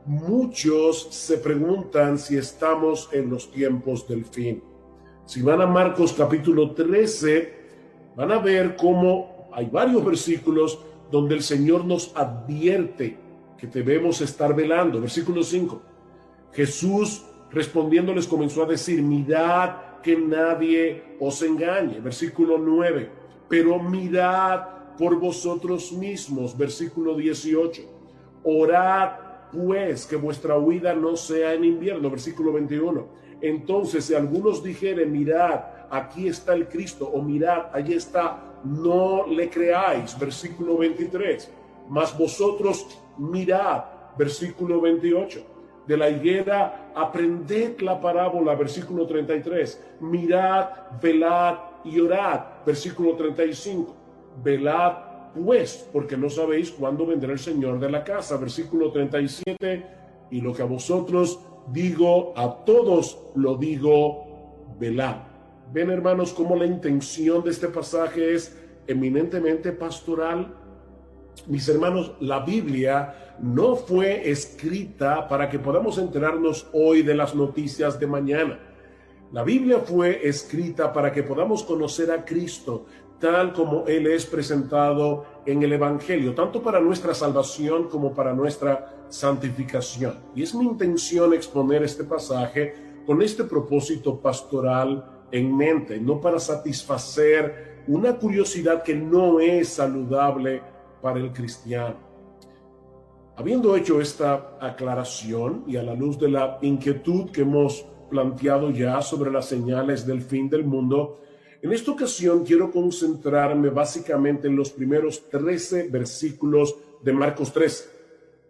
Muchos se preguntan si estamos en los tiempos del fin. Si van a Marcos capítulo 13, van a ver cómo hay varios versículos donde el Señor nos advierte que debemos estar velando. Versículo 5. Jesús respondiendo les comenzó a decir: mirad que nadie os engañe. Versículo 9. Pero mirad por vosotros mismos. Versículo 18. Orad pues que vuestra huida no sea en invierno. Versículo 21. Entonces si algunos dijeren: mirad, aquí está el Cristo, o mirad, allí está, no le creáis. Versículo 23. Mas vosotros mirad. Versículo 28. De la higuera aprended la parábola. Versículo 33. Mirad, velad y orad. Versículo 35. Velad pues, porque no sabéis cuándo vendrá el Señor de la casa. Versículo 37. Y lo que a vosotros digo, a todos lo digo, velad. Ven, hermanos, cómo la intención de este pasaje es eminentemente pastoral. Mis hermanos, la Biblia no fue escrita para que podamos enterarnos hoy de las noticias de mañana. La Biblia fue escrita para que podamos conocer a Cristo tal como Él es presentado en el Evangelio, tanto para nuestra salvación como para nuestra santificación. Y es mi intención exponer este pasaje con este propósito pastoral en mente, no para satisfacer una curiosidad que no es saludable para el cristiano. Habiendo hecho esta aclaración y a la luz de la inquietud que hemos planteado ya sobre las señales del fin del mundo, en esta ocasión quiero concentrarme básicamente en los primeros 13 versículos de Marcos 13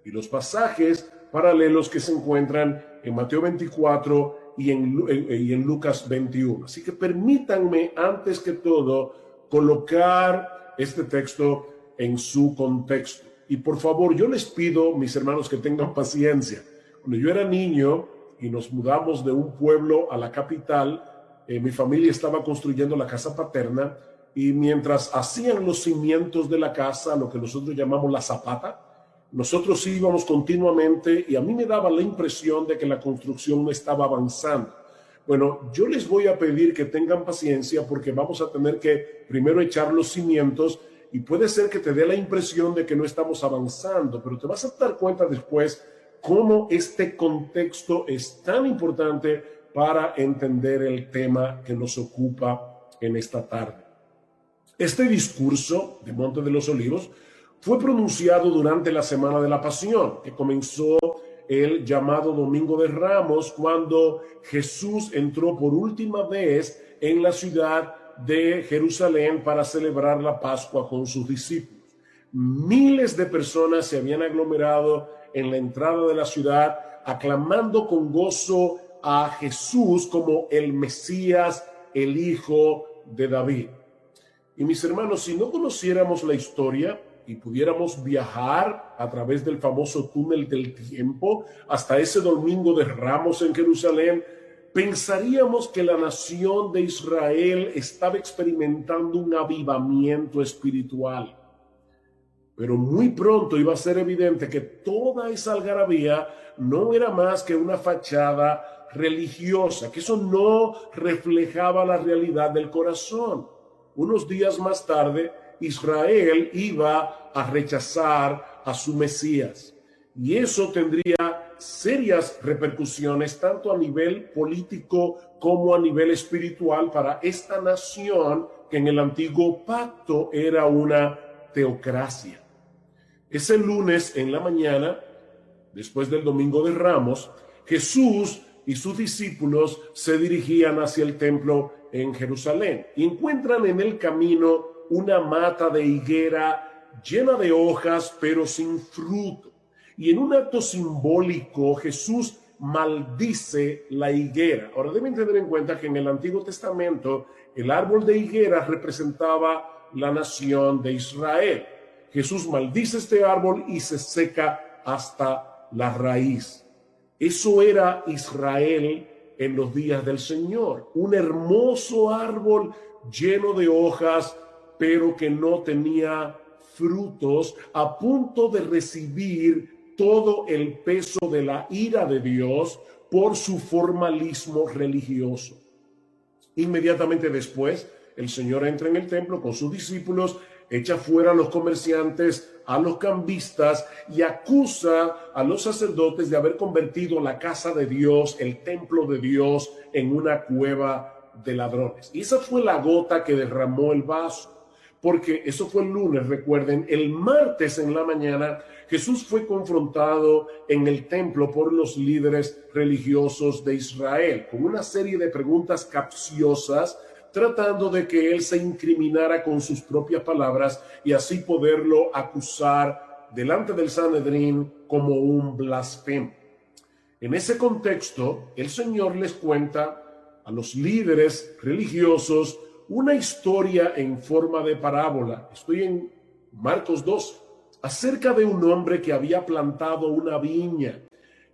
y los pasajes paralelos que se encuentran en Mateo 24 y en Lucas 21. Así que permítanme antes que todo colocar este texto en su contexto. Y por favor, yo les pido, mis hermanos, que tengan paciencia. Cuando yo era niño y nos mudamos de un pueblo a la capital, mi familia estaba construyendo la casa paterna y mientras hacían los cimientos de la casa, lo que nosotros llamamos la zapata, nosotros íbamos continuamente y a mí me daba la impresión de que la construcción no estaba avanzando. Bueno, yo les voy a pedir que tengan paciencia porque vamos a tener que primero echar los cimientos y puede ser que te dé la impresión de que no estamos avanzando, pero te vas a dar cuenta después cómo este contexto es tan importante para entender el tema que nos ocupa en esta tarde. Este discurso de Monte de los Olivos fue pronunciado durante la Semana de la Pasión, que comenzó el llamado Domingo de Ramos, cuando Jesús entró por última vez en la ciudad de Jerusalén para celebrar la Pascua con sus discípulos. Miles de personas se habían aglomerado en la entrada de la ciudad, aclamando con gozo a Jesús como el Mesías, el Hijo de David. Y mis hermanos, si no conociéramos la historia y pudiéramos viajar a través del famoso túnel del tiempo hasta ese Domingo de Ramos en Jerusalén, pensaríamos que la nación de Israel estaba experimentando un avivamiento espiritual. Pero muy pronto iba a ser evidente que toda esa algarabía no era más que una fachada religiosa, que eso no reflejaba la realidad del corazón. Unos días más tarde, Israel iba a rechazar a su Mesías. Y eso tendría serias repercusiones tanto a nivel político como a nivel espiritual para esta nación que en el antiguo pacto era una teocracia. Ese lunes en la mañana, después del Domingo de Ramos, Jesús y sus discípulos se dirigían hacia el templo en Jerusalén y encuentran en el camino una mata de higuera llena de hojas pero sin fruto. Y en un acto simbólico Jesús maldice la higuera. Ahora deben tener en cuenta que en el Antiguo Testamento el árbol de higuera representaba la nación de Israel. Jesús maldice este árbol y se seca hasta la raíz. Eso era Israel en los días del Señor. Un hermoso árbol lleno de hojas, pero que no tenía frutos, a punto de recibir todo el peso de la ira de Dios por su formalismo religioso. Inmediatamente después, el Señor entra en el templo con sus discípulos, echa fuera a los comerciantes, a los cambistas y acusa a los sacerdotes de haber convertido la casa de Dios, el templo de Dios, en una cueva de ladrones. Y esa fue la gota que derramó el vaso, porque eso fue el lunes, recuerden. El martes en la mañana Jesús fue confrontado en el templo por los líderes religiosos de Israel con una serie de preguntas capciosas, tratando de que él se incriminara con sus propias palabras y así poderlo acusar delante del Sanedrín como un blasfemo. En ese contexto, el Señor les cuenta a los líderes religiosos una historia en forma de parábola. Estoy en Marcos 12, acerca de un hombre que había plantado una viña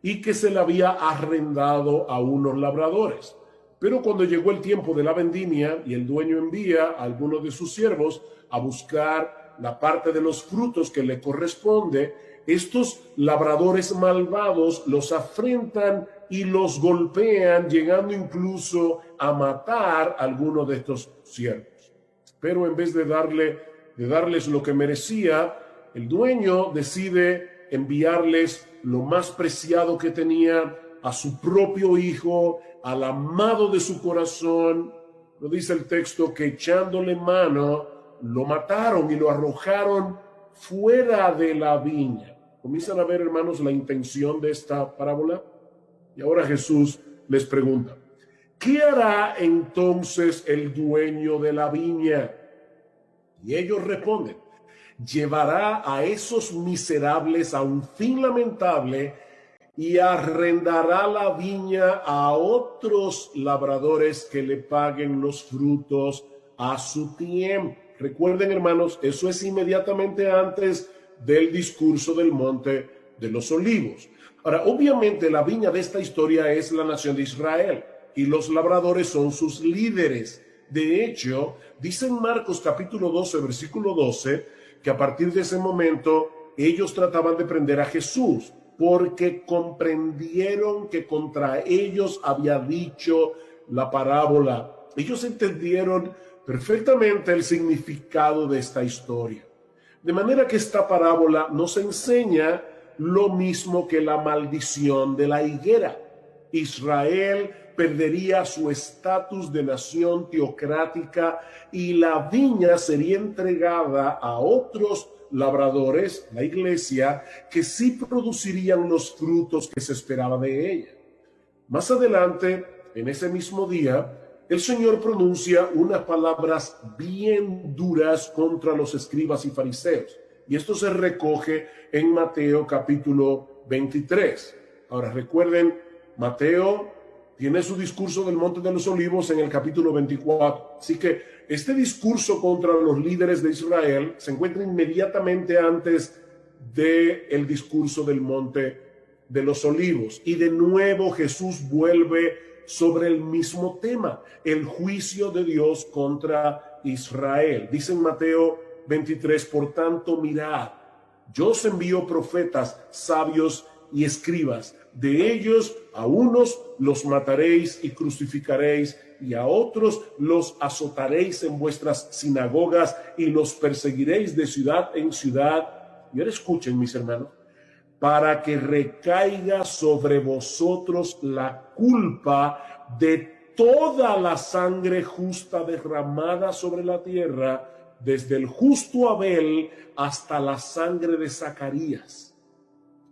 y que se la había arrendado a unos labradores. Pero cuando llegó el tiempo de la vendimia y el dueño envía a algunos de sus siervos a buscar la parte de los frutos que le corresponde, estos labradores malvados los afrentan y los golpean, llegando incluso a matar a algunos de estos siervos. Pero en vez de darles lo que merecía, el dueño decide enviarles lo más preciado que tenía, a su propio hijo, al amado de su corazón. Lo dice el texto que echándole mano lo mataron y lo arrojaron fuera de la viña. Comienzan a ver, hermanos, la intención de esta parábola. Y ahora Jesús les pregunta, ¿qué hará entonces el dueño de la viña? Y ellos responden, llevará a esos miserables a un fin lamentable y arrendará la viña a otros labradores que le paguen los frutos a su tiempo. Recuerden, hermanos, eso es inmediatamente antes del discurso del Monte de los Olivos. Ahora, obviamente la viña de esta historia es la nación de Israel y los labradores son sus líderes. De hecho, dice en Marcos capítulo 12, versículo 12, que a partir de ese momento ellos trataban de prender a Jesús, porque comprendieron que contra ellos había dicho la parábola. Ellos entendieron perfectamente el significado de esta historia. De manera que esta parábola nos enseña lo mismo que la maldición de la higuera. Israel perdería su estatus de nación teocrática y la viña sería entregada a otros labradores, la iglesia, que sí producirían los frutos que se esperaba de ella. Más adelante, en ese mismo día, el Señor pronuncia unas palabras bien duras contra los escribas y fariseos. Y esto se recoge en Mateo capítulo 23. Ahora recuerden, Mateo tiene su discurso del Monte de los Olivos en el capítulo 24. Así que este discurso contra los líderes de Israel se encuentra inmediatamente antes del discurso del Monte de los Olivos. Y de nuevo Jesús vuelve sobre el mismo tema, el juicio de Dios contra Israel. Dice en Mateo 23, por tanto, mirad, yo os envío profetas, sabios y escribas. De ellos a unos los mataréis y crucificaréis, y a otros los azotaréis en vuestras sinagogas y los perseguiréis de ciudad en ciudad. Y ahora escuchen, mis hermanos, para que recaiga sobre vosotros la culpa de toda la sangre justa derramada sobre la tierra, desde el justo Abel hasta la sangre de Zacarías,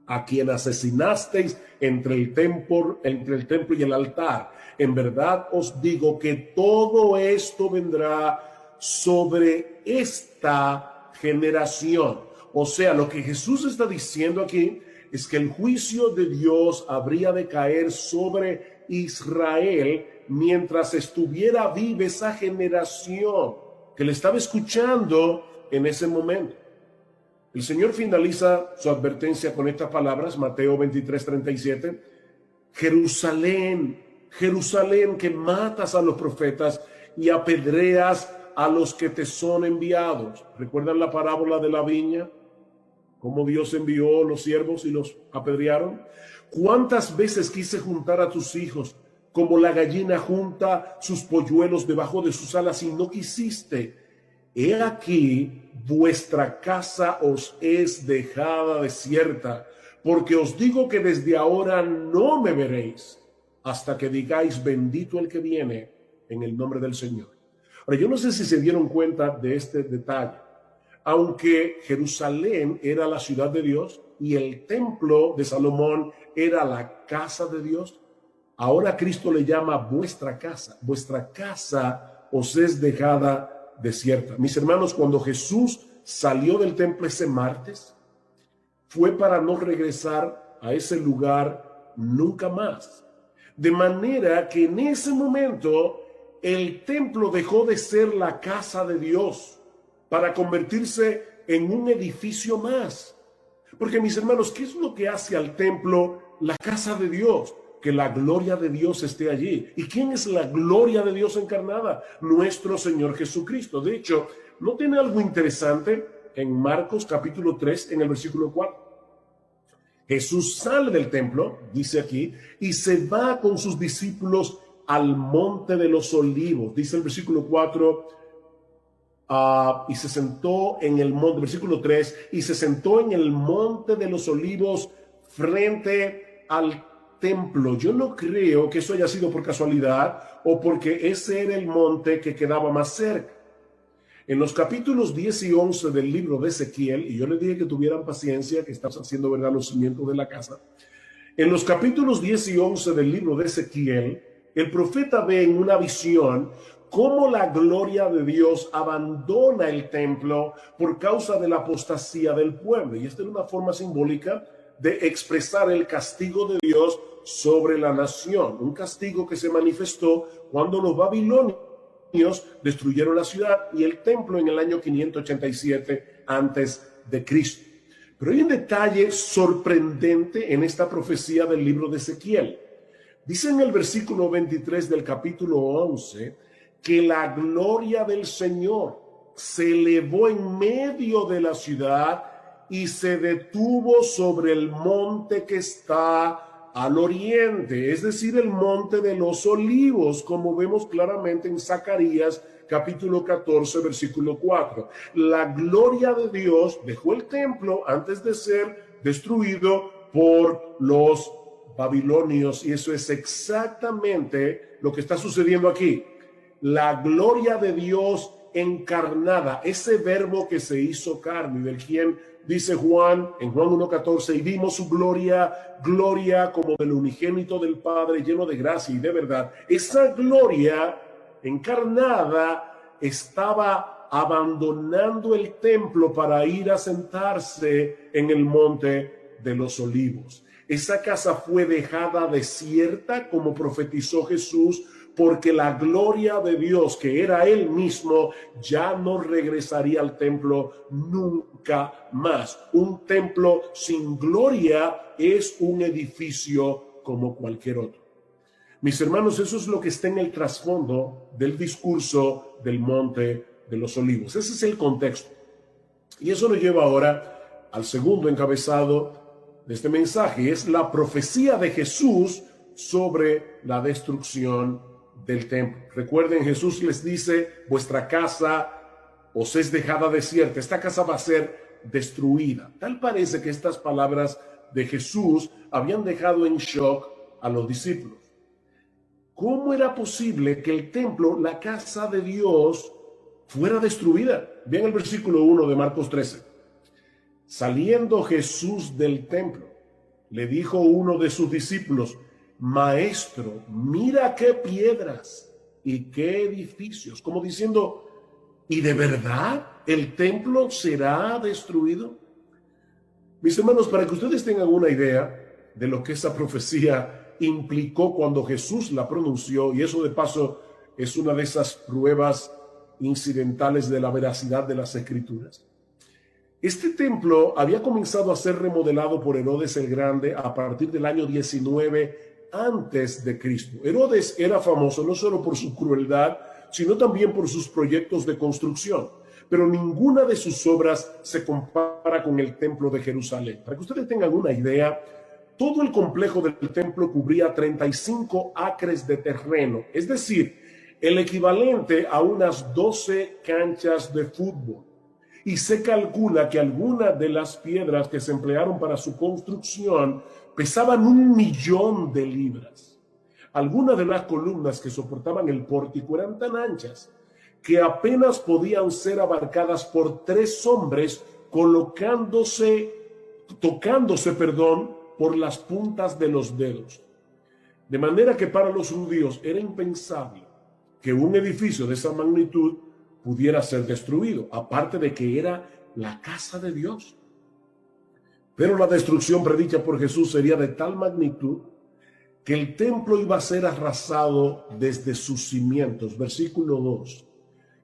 a quien asesinasteis entre el templo y el altar. En verdad os digo que todo esto vendrá sobre esta generación. O sea, lo que Jesús está diciendo aquí es que el juicio de Dios habría de caer sobre Israel mientras estuviera viva esa generación que le estaba escuchando en ese momento. El Señor finaliza su advertencia con estas palabras, Mateo 23:37. Jerusalén, Jerusalén, que matas a los profetas y apedreas a los que te son enviados. ¿Recuerdan la parábola de la viña? cómo Dios envió los siervos y los apedrearon? ¿Cuántas veces quise juntar a tus hijos como la gallina junta sus polluelos debajo de sus alas y no quisiste? He aquí, vuestra casa os es dejada desierta, porque os digo que desde ahora no me veréis hasta que digáis bendito el que viene en el nombre del Señor. Ahora, yo no sé si se dieron cuenta de este detalle. Aunque Jerusalén era la ciudad de Dios y el templo de Salomón era la casa de Dios, ahora Cristo le llama vuestra casa. Vuestra casa os es dejada desierta. Mis hermanos, cuando Jesús salió del templo ese martes, fue para no regresar a ese lugar nunca más. De manera que en ese momento el templo dejó de ser la casa de Dios para convertirse en un edificio más. Porque, mis hermanos, ¿qué es lo que hace al templo la casa de Dios? Que la gloria de Dios esté allí. ¿Y quién es la gloria de Dios encarnada? Nuestro Señor Jesucristo. De hecho, ¿no tiene algo interesante en Marcos capítulo 3, en el versículo 4? Jesús sale del templo, dice aquí, y se va con sus discípulos al monte de los olivos. Dice el versículo 4, y se sentó en el monte, versículo 3, y se sentó en el monte de los olivos frente al templo. Yo no creo que eso haya sido por casualidad o porque ese era el monte que quedaba más cerca. En los capítulos 10 y 11 del libro de Ezequiel, y yo les dije que tuvieran paciencia, que estamos haciendo verdad los cimientos de la casa. En los capítulos 10 y 11 del libro de Ezequiel, el profeta ve en una visión cómo la gloria de Dios abandona el templo por causa de la apostasía del pueblo. Y esta es una forma simbólica de expresar el castigo de Dios sobre la nación. Un castigo que se manifestó cuando los babilonios destruyeron la ciudad y el templo en el año 587 antes de Cristo. Pero hay un detalle sorprendente en esta profecía del libro de Ezequiel. Dice en el versículo 23 del capítulo 11 que la gloria del Señor se elevó en medio de la ciudad y se detuvo sobre el monte que está al oriente, es decir, el monte de los olivos, como vemos claramente en Zacarías capítulo 14, versículo 4. La gloria de Dios dejó el templo antes de ser destruido por los babilonios, y eso es exactamente lo que está sucediendo aquí. La gloria de Dios encarnada, ese verbo que se hizo carne, del quien dice Juan en Juan 1:14, y vimos su gloria, gloria como del unigénito del Padre, lleno de gracia y de verdad. Esa gloria encarnada estaba abandonando el templo para ir a sentarse en el monte de los olivos. Esa casa fue dejada desierta, como profetizó Jesús, porque la gloria de Dios, que era Él mismo, ya no regresaría al templo nunca más. Un templo sin gloria es un edificio como cualquier otro. Mis hermanos, eso es lo que está en el trasfondo del discurso del Monte de los Olivos. Ese es el contexto. Y eso nos lleva ahora al segundo encabezado de este mensaje. Es la profecía de Jesús sobre la destrucción del templo. Recuerden, Jesús les dice, vuestra casa os es dejada desierta. Esta casa va a ser destruida. Tal parece que estas palabras de Jesús habían dejado en shock a los discípulos. ¿Cómo era posible que el templo, la casa de Dios, fuera destruida? Vean el versículo 1 de Marcos 13. Saliendo Jesús del templo, le dijo uno de sus discípulos, Maestro, mira qué piedras y qué edificios. Como diciendo, ¿y de verdad el templo será destruido? Mis hermanos, para que ustedes tengan una idea de lo que esa profecía implicó cuando Jesús la pronunció, y eso de paso es una de esas pruebas incidentales de la veracidad de las Escrituras. Este templo había comenzado a ser remodelado por Herodes el Grande a partir del año 19 antes de Cristo. Herodes era famoso no solo por su crueldad, sino también por sus proyectos de construcción. pero ninguna de sus obras se compara con el templo de Jerusalén. Para que ustedes tengan una idea, todo el complejo del templo cubría 35 acres de terreno, es decir, el equivalente a unas 12 canchas de fútbol. Y se calcula que algunas de las piedras que se emplearon para su construcción pesaban 1.000.000 de libras. Algunas de las columnas que soportaban el pórtico eran tan anchas que apenas podían ser abarcadas por 3 hombres tocándose por las puntas de los dedos. De manera que para los judíos era impensable que un edificio de esa magnitud pudiera ser destruido, aparte de que era la casa de Dios. Pero la destrucción predicha por Jesús sería de tal magnitud que el templo iba a ser arrasado desde sus cimientos. Versículo 2.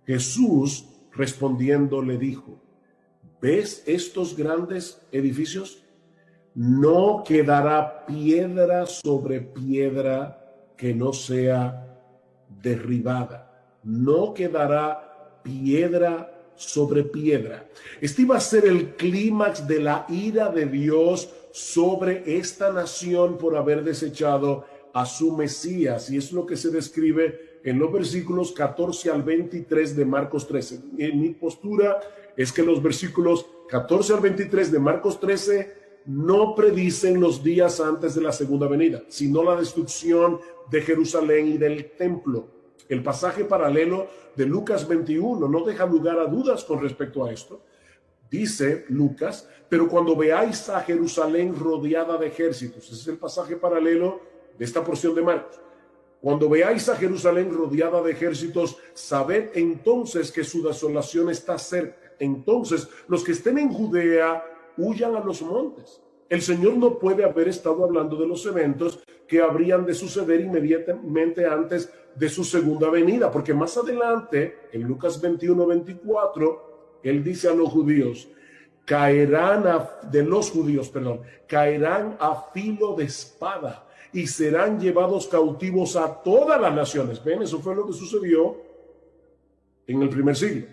Jesús respondiendo le dijo: ¿ves estos grandes edificios? No quedará piedra sobre piedra que no sea derribada. No quedará piedra sobre piedra. Este iba a ser el clímax de la ira de Dios sobre esta nación por haber desechado a su Mesías, y es lo que se describe en los versículos 14 al 23 de Marcos 13. Mi postura es que los versículos 14 al 23 de Marcos 13 no predicen los días antes de la segunda venida, sino la destrucción de Jerusalén y del templo. El pasaje paralelo de Lucas 21 no deja lugar a dudas con respecto a esto. Dice Lucas: pero cuando veáis a Jerusalén rodeada de ejércitos, ese es el pasaje paralelo de esta porción de Marcos. Cuando veáis a Jerusalén rodeada de ejércitos, sabed entonces que su desolación está cerca. Entonces los que estén en Judea huyan a los montes. El Señor no puede haber estado hablando de los eventos que habrían de suceder inmediatamente antes de su segunda venida, porque más adelante, en Lucas 21-24, Él dice a los judíos: caerán a filo de espada y serán llevados cautivos a todas las naciones. Ven, eso fue lo que sucedió en el primer siglo.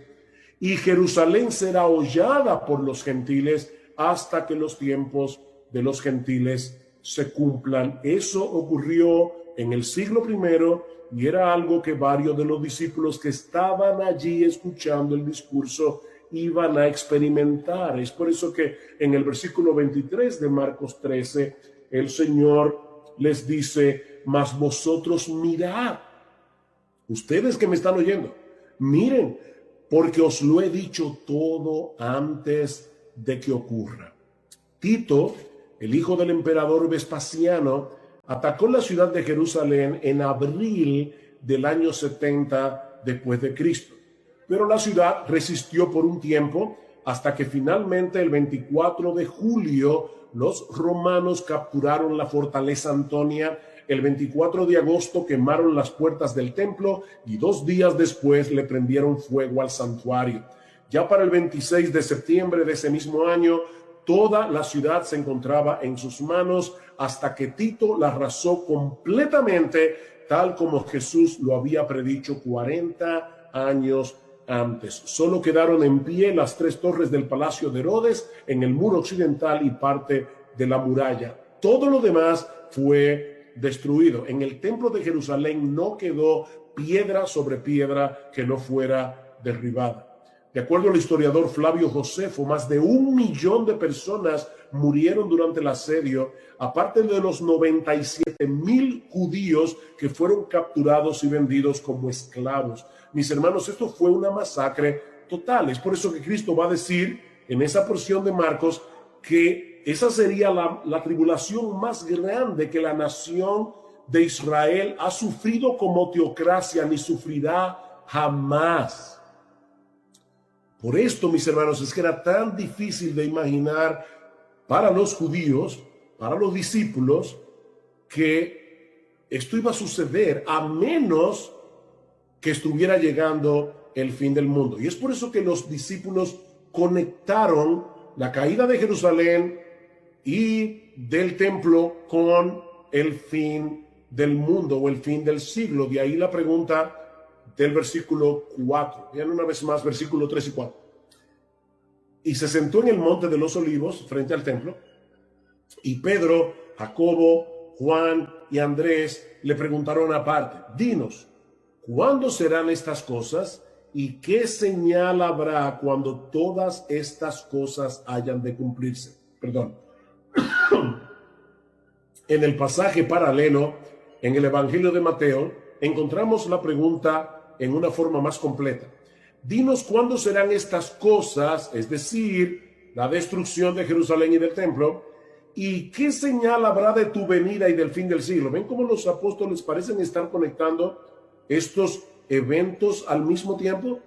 Y Jerusalén será hollada por los gentiles hasta que los tiempos de los gentiles se cumplan. Eso ocurrió en el siglo primero y era algo que varios de los discípulos que estaban allí escuchando el discurso iban a experimentar. Es por eso que en el versículo 23 de Marcos 13 el Señor les dice: mas vosotros mirad, ustedes que me están oyendo, miren, porque os lo he dicho todo antes de que ocurra. Tito, el hijo del emperador Vespasiano, atacó la ciudad de Jerusalén en abril del año 70 después de Cristo. Pero la ciudad resistió por un tiempo hasta que finalmente el 24 de julio los romanos capturaron la fortaleza Antonia. El 24 de agosto quemaron las puertas del templo y 2 días después le prendieron fuego al santuario. Ya para el 26 de septiembre de ese mismo año, toda la ciudad se encontraba en sus manos hasta que Tito la arrasó completamente, tal como Jesús lo había predicho 40 años antes. Solo quedaron en pie las 3 torres del palacio de Herodes en el muro occidental y parte de la muralla. Todo lo demás fue destruido. En el templo de Jerusalén no quedó piedra sobre piedra que no fuera derribada. De acuerdo al historiador Flavio Josefo, más de 1.000.000 de personas murieron durante el asedio, aparte de los 97.000 judíos que fueron capturados y vendidos como esclavos. Mis hermanos, esto fue una masacre total. Es por eso que Cristo va a decir en esa porción de Marcos que esa sería la tribulación más grande que la nación de Israel ha sufrido como teocracia, ni sufrirá jamás. Por esto, mis hermanos, es que era tan difícil de imaginar para los judíos, para los discípulos, que esto iba a suceder a menos que estuviera llegando el fin del mundo. Y es por eso que los discípulos conectaron la caída de Jerusalén y del templo con el fin del mundo o el fin del siglo. De ahí la pregunta: del versículo 4. Vean una vez más, versículo 3 y 4. Y se sentó en el monte de los olivos frente al templo, y Pedro, Jacobo, Juan y Andrés le preguntaron aparte: dinos, ¿cuándo serán estas cosas? ¿Y qué señal habrá cuando todas estas cosas hayan de cumplirse? Perdón. En el pasaje paralelo, en el Evangelio de Mateo, encontramos la pregunta en una forma más completa. Dinos cuándo serán estas cosas, es decir, la destrucción de Jerusalén y del templo, y qué señal habrá de tu venida y del fin del siglo. ¿Ven cómo los apóstoles parecen estar conectando estos eventos al mismo tiempo?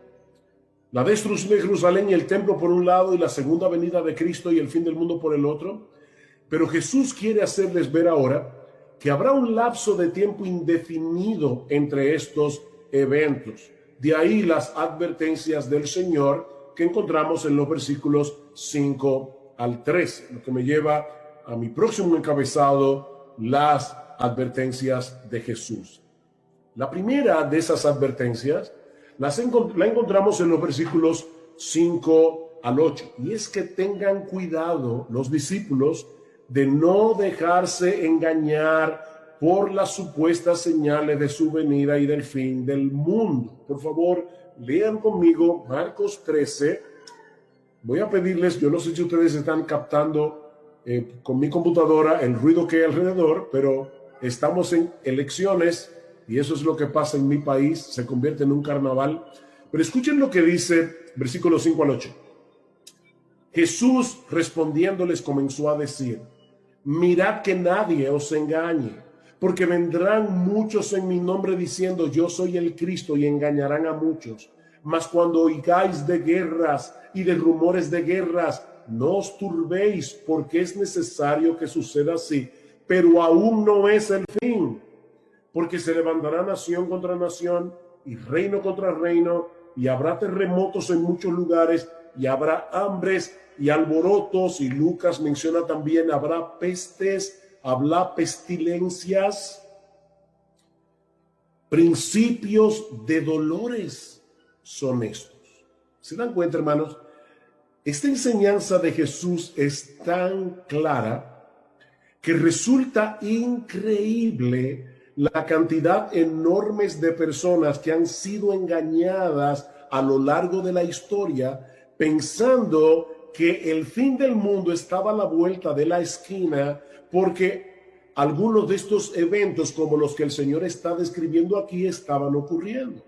La destrucción de Jerusalén y el templo por un lado, y la segunda venida de Cristo y el fin del mundo por el otro. Pero Jesús quiere hacerles ver ahora que habrá un lapso de tiempo indefinido entre estos eventos. De ahí las advertencias del Señor que encontramos en los versículos 5 al 13, lo que me lleva a mi próximo encabezado, las advertencias de Jesús. La primera de esas advertencias la encontramos en los versículos 5 al 8, y es que tengan cuidado los discípulos de no dejarse engañar por las supuestas señales de su venida y del fin del mundo. Por favor, lean conmigo Marcos 13. Voy a pedirles, yo no sé si ustedes están captando con mi computadora el ruido que hay alrededor, pero estamos en elecciones y eso es lo que pasa en mi país, se convierte en un carnaval. Pero escuchen lo que dice versículos 5 al 8. Jesús respondiéndoles comenzó a decir: mirad que nadie os engañe, porque vendrán muchos en mi nombre diciendo yo soy el Cristo, y engañarán a muchos. Mas cuando oigáis de guerras y de rumores de guerras, no os turbéis, porque es necesario que suceda así, pero aún no es el fin. Porque se levantará nación contra nación y reino contra reino, y habrá terremotos en muchos lugares, y habrá hambres y alborotos, y Lucas menciona también habrá pestes, habrá pestilencias, principios de dolores son estos. ¿Se dan cuenta, hermanos? Esta enseñanza de Jesús es tan clara que resulta increíble la cantidad enorme de personas que han sido engañadas a lo largo de la historia, pensando que el fin del mundo estaba a la vuelta de la esquina, porque algunos de estos eventos, como los que el Señor está describiendo aquí, estaban ocurriendo.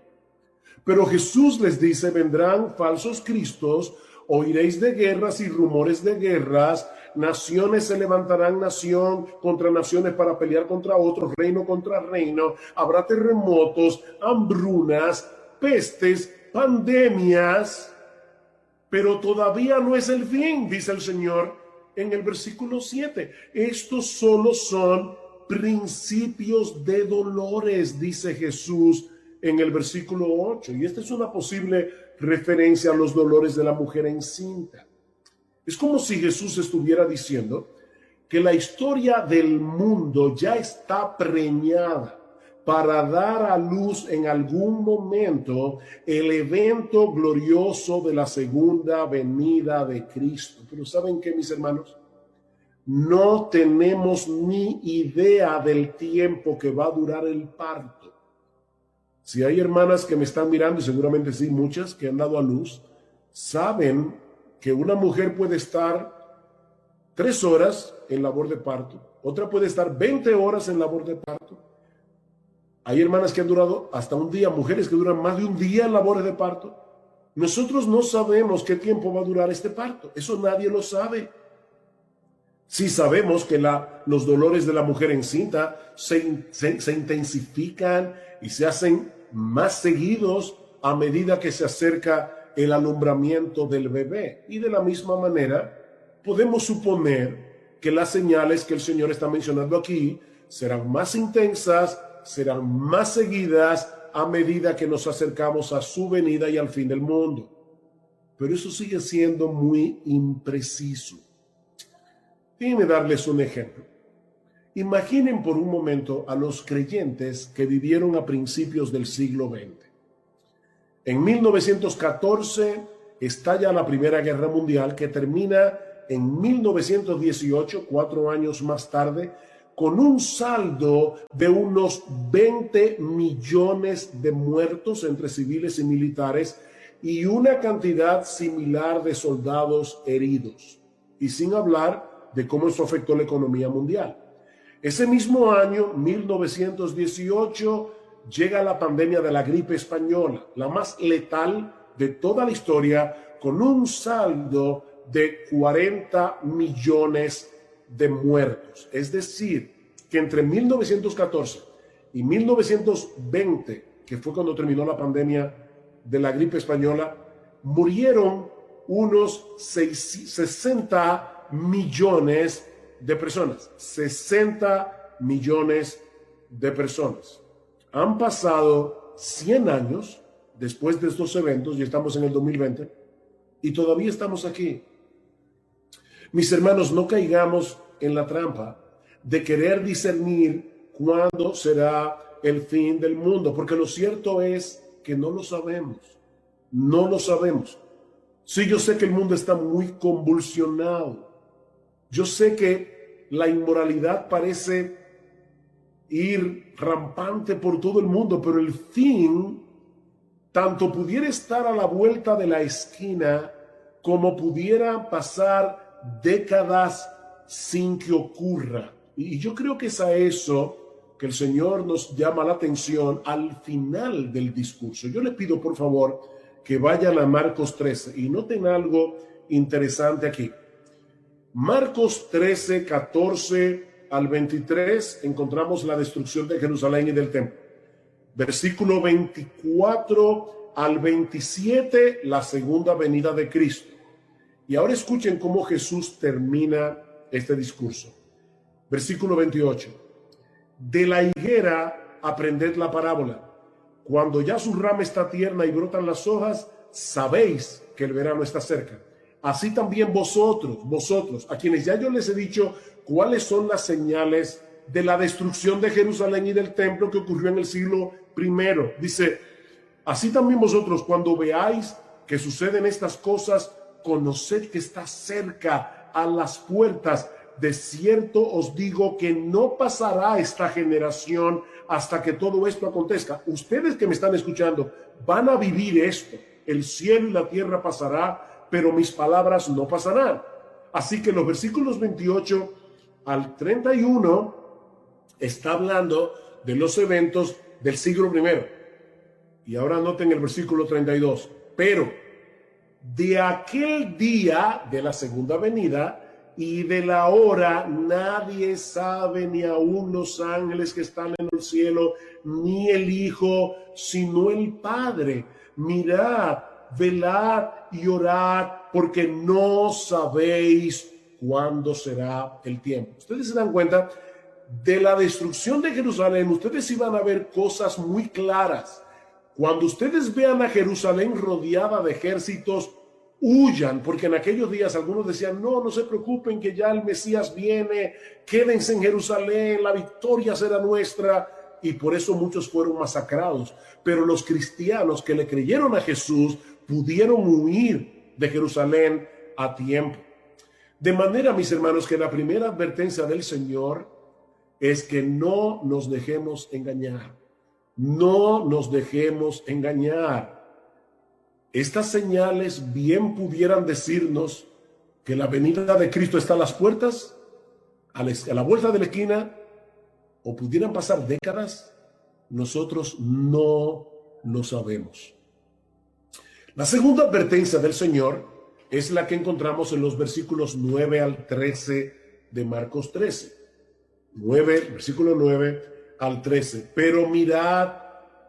Pero Jesús les dice: vendrán falsos cristos, oiréis de guerras y rumores de guerras, naciones se levantarán nación contra naciones para pelear contra otros, reino contra reino, habrá terremotos, hambrunas, pestes, pandemias, pero todavía no es el fin, dice el Señor en el versículo 7. Estos solo son principios de dolores, dice Jesús en el versículo 8. Y esta es una posible referencia a los dolores de la mujer encinta. Es como si Jesús estuviera diciendo que la historia del mundo ya está preñada para dar a luz en algún momento el evento glorioso de la segunda venida de Cristo. Pero ¿saben qué, mis hermanos? No tenemos ni idea del tiempo que va a durar el parto. Si hay hermanas que me están mirando, y seguramente sí, muchas que han dado a luz, saben que una mujer puede estar 3 horas en labor de parto, otra puede estar 20 horas en labor de parto. Hay hermanas que han durado hasta un día, mujeres que duran más de un día en labores de parto. Nosotros no sabemos qué tiempo va a durar este parto, eso nadie lo sabe. Sí sabemos que los dolores de la mujer encinta se intensifican y se hacen más seguidos a medida que se acerca el alumbramiento del bebé. Y de la misma manera, podemos suponer que las señales que el Señor está mencionando aquí serán más intensas, serán más seguidas a medida que nos acercamos a su venida y al fin del mundo. Pero eso sigue siendo muy impreciso. Déjenme darles un ejemplo. Imaginen por un momento a los creyentes que vivieron a principios del siglo XX. En 1914 estalla la Primera Guerra Mundial, que termina en 1918, 4 años más tarde, con un saldo de unos 20 millones de muertos entre civiles y militares y una cantidad similar de soldados heridos. Y sin hablar de cómo eso afectó la economía mundial. Ese mismo año, 1918, llega la pandemia de la gripe española, la más letal de toda la historia, con un saldo de 40 millones de muertos. Es decir, que entre 1914 y 1920, que fue cuando terminó la pandemia de la gripe española, murieron unos 60 millones de personas. 60 millones de personas. Han pasado 100 años después de estos eventos y estamos en el 2020 y todavía estamos aquí. Mis hermanos, no caigamos en la trampa de querer discernir cuándo será el fin del mundo, porque lo cierto es que no lo sabemos. No lo sabemos. Sí, yo sé que el mundo está muy convulsionado. Yo sé que la inmoralidad parece ir rampante por todo el mundo, pero el fin tanto pudiera estar a la vuelta de la esquina como pudiera pasar décadas sin que ocurra. Y yo creo que es a eso que el Señor nos llama la atención al final del discurso. Yo le pido por favor que vayan a Marcos 13 y noten algo interesante aquí. Marcos 13, 14 al 23 encontramos la destrucción de Jerusalén y del templo. Versículo 24 al 27, la segunda venida de Cristo. Y ahora escuchen cómo Jesús termina este discurso. Versículo 28. De la higuera aprended la parábola. Cuando ya su rama está tierna y brotan las hojas, sabéis que el verano está cerca. Así también vosotros, a quienes ya yo les he dicho cuáles son las señales de la destrucción de Jerusalén y del templo que ocurrió en el siglo I. Dice, así también vosotros, cuando veáis que suceden estas cosas, conoced que está cerca, a las puertas. De cierto os digo que no pasará esta generación hasta que todo esto acontezca. Ustedes que me están escuchando van a vivir esto. El cielo y la tierra pasará, pero mis palabras no pasarán. Así que los versículos 28 al 31 está hablando de los eventos del siglo I. Y ahora noten el versículo 32. Pero de aquel día de la segunda venida y de la hora nadie sabe, ni aun los ángeles que están en el cielo, ni el Hijo, sino el Padre. Mirad, velad y orad, porque no sabéis cuándo será el tiempo. Ustedes se dan cuenta, de la destrucción de Jerusalén, ustedes iban a ver cosas muy claras. Cuando ustedes vean a Jerusalén rodeada de ejércitos, huyan, porque en aquellos días algunos decían, no se preocupen que ya el Mesías viene, quédense en Jerusalén, la victoria será nuestra, y por eso muchos fueron masacrados. Pero los cristianos que le creyeron a Jesús pudieron huir de Jerusalén a tiempo. De manera, mis hermanos, que la primera advertencia del Señor es que no nos dejemos engañar. No nos dejemos engañar. Estas señales bien pudieran decirnos que la venida de Cristo está a las puertas, a la vuelta de la esquina, o pudieran pasar décadas. Nosotros no lo sabemos. La segunda advertencia del Señor es la que encontramos en los versículos 9 al 13 de Marcos 13. Versículo 9 al 13. Pero mirad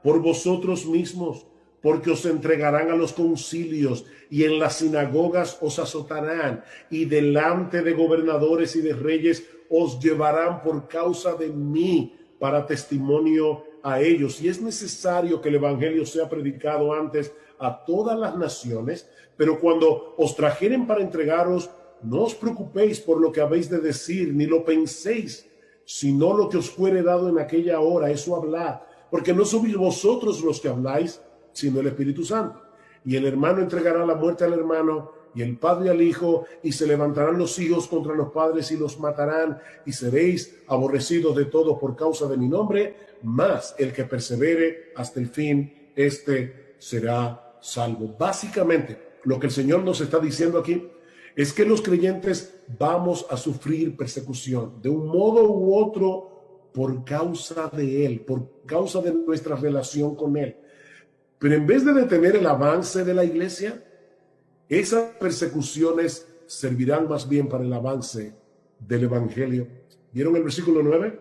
por vosotros mismos, porque os entregarán a los concilios y en las sinagogas os azotarán y delante de gobernadores y de reyes os llevarán por causa de mí para testimonio a ellos. Y es necesario que el evangelio sea predicado antes a todas las naciones, pero cuando os trajeren para entregaros, no os preocupéis por lo que habéis de decir, ni lo penséis, sino lo que os fuere dado en aquella hora, eso hablad, porque no sois vosotros los que habláis, sino el Espíritu Santo. Y el hermano entregará la muerte al hermano, y el padre al hijo, y se levantarán los hijos contra los padres y los matarán, y seréis aborrecidos de todos por causa de mi nombre, mas el que persevere hasta el fin, este será salvo. Básicamente, lo que el Señor nos está diciendo aquí es que los creyentes vamos a sufrir persecución de un modo u otro por causa de Él, por causa de nuestra relación con Él. Pero en vez de detener el avance de la iglesia, esas persecuciones servirán más bien para el avance del evangelio. ¿Vieron el versículo 9?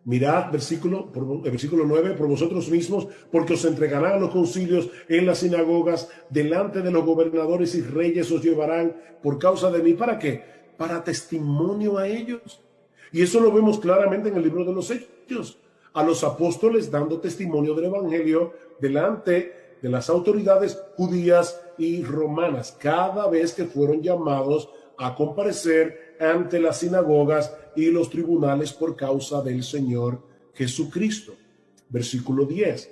Mirad, versículo 9, por vosotros mismos, porque os entregarán a los concilios en las sinagogas, delante de los gobernadores y reyes os llevarán por causa de mí. ¿Para qué? Para testimonio a ellos. Y eso lo vemos claramente en el libro de los Hechos. A los apóstoles dando testimonio del evangelio delante de las autoridades judías y romanas, cada vez que fueron llamados a comparecer ante las sinagogas y los tribunales por causa del Señor Jesucristo. Versículo 10.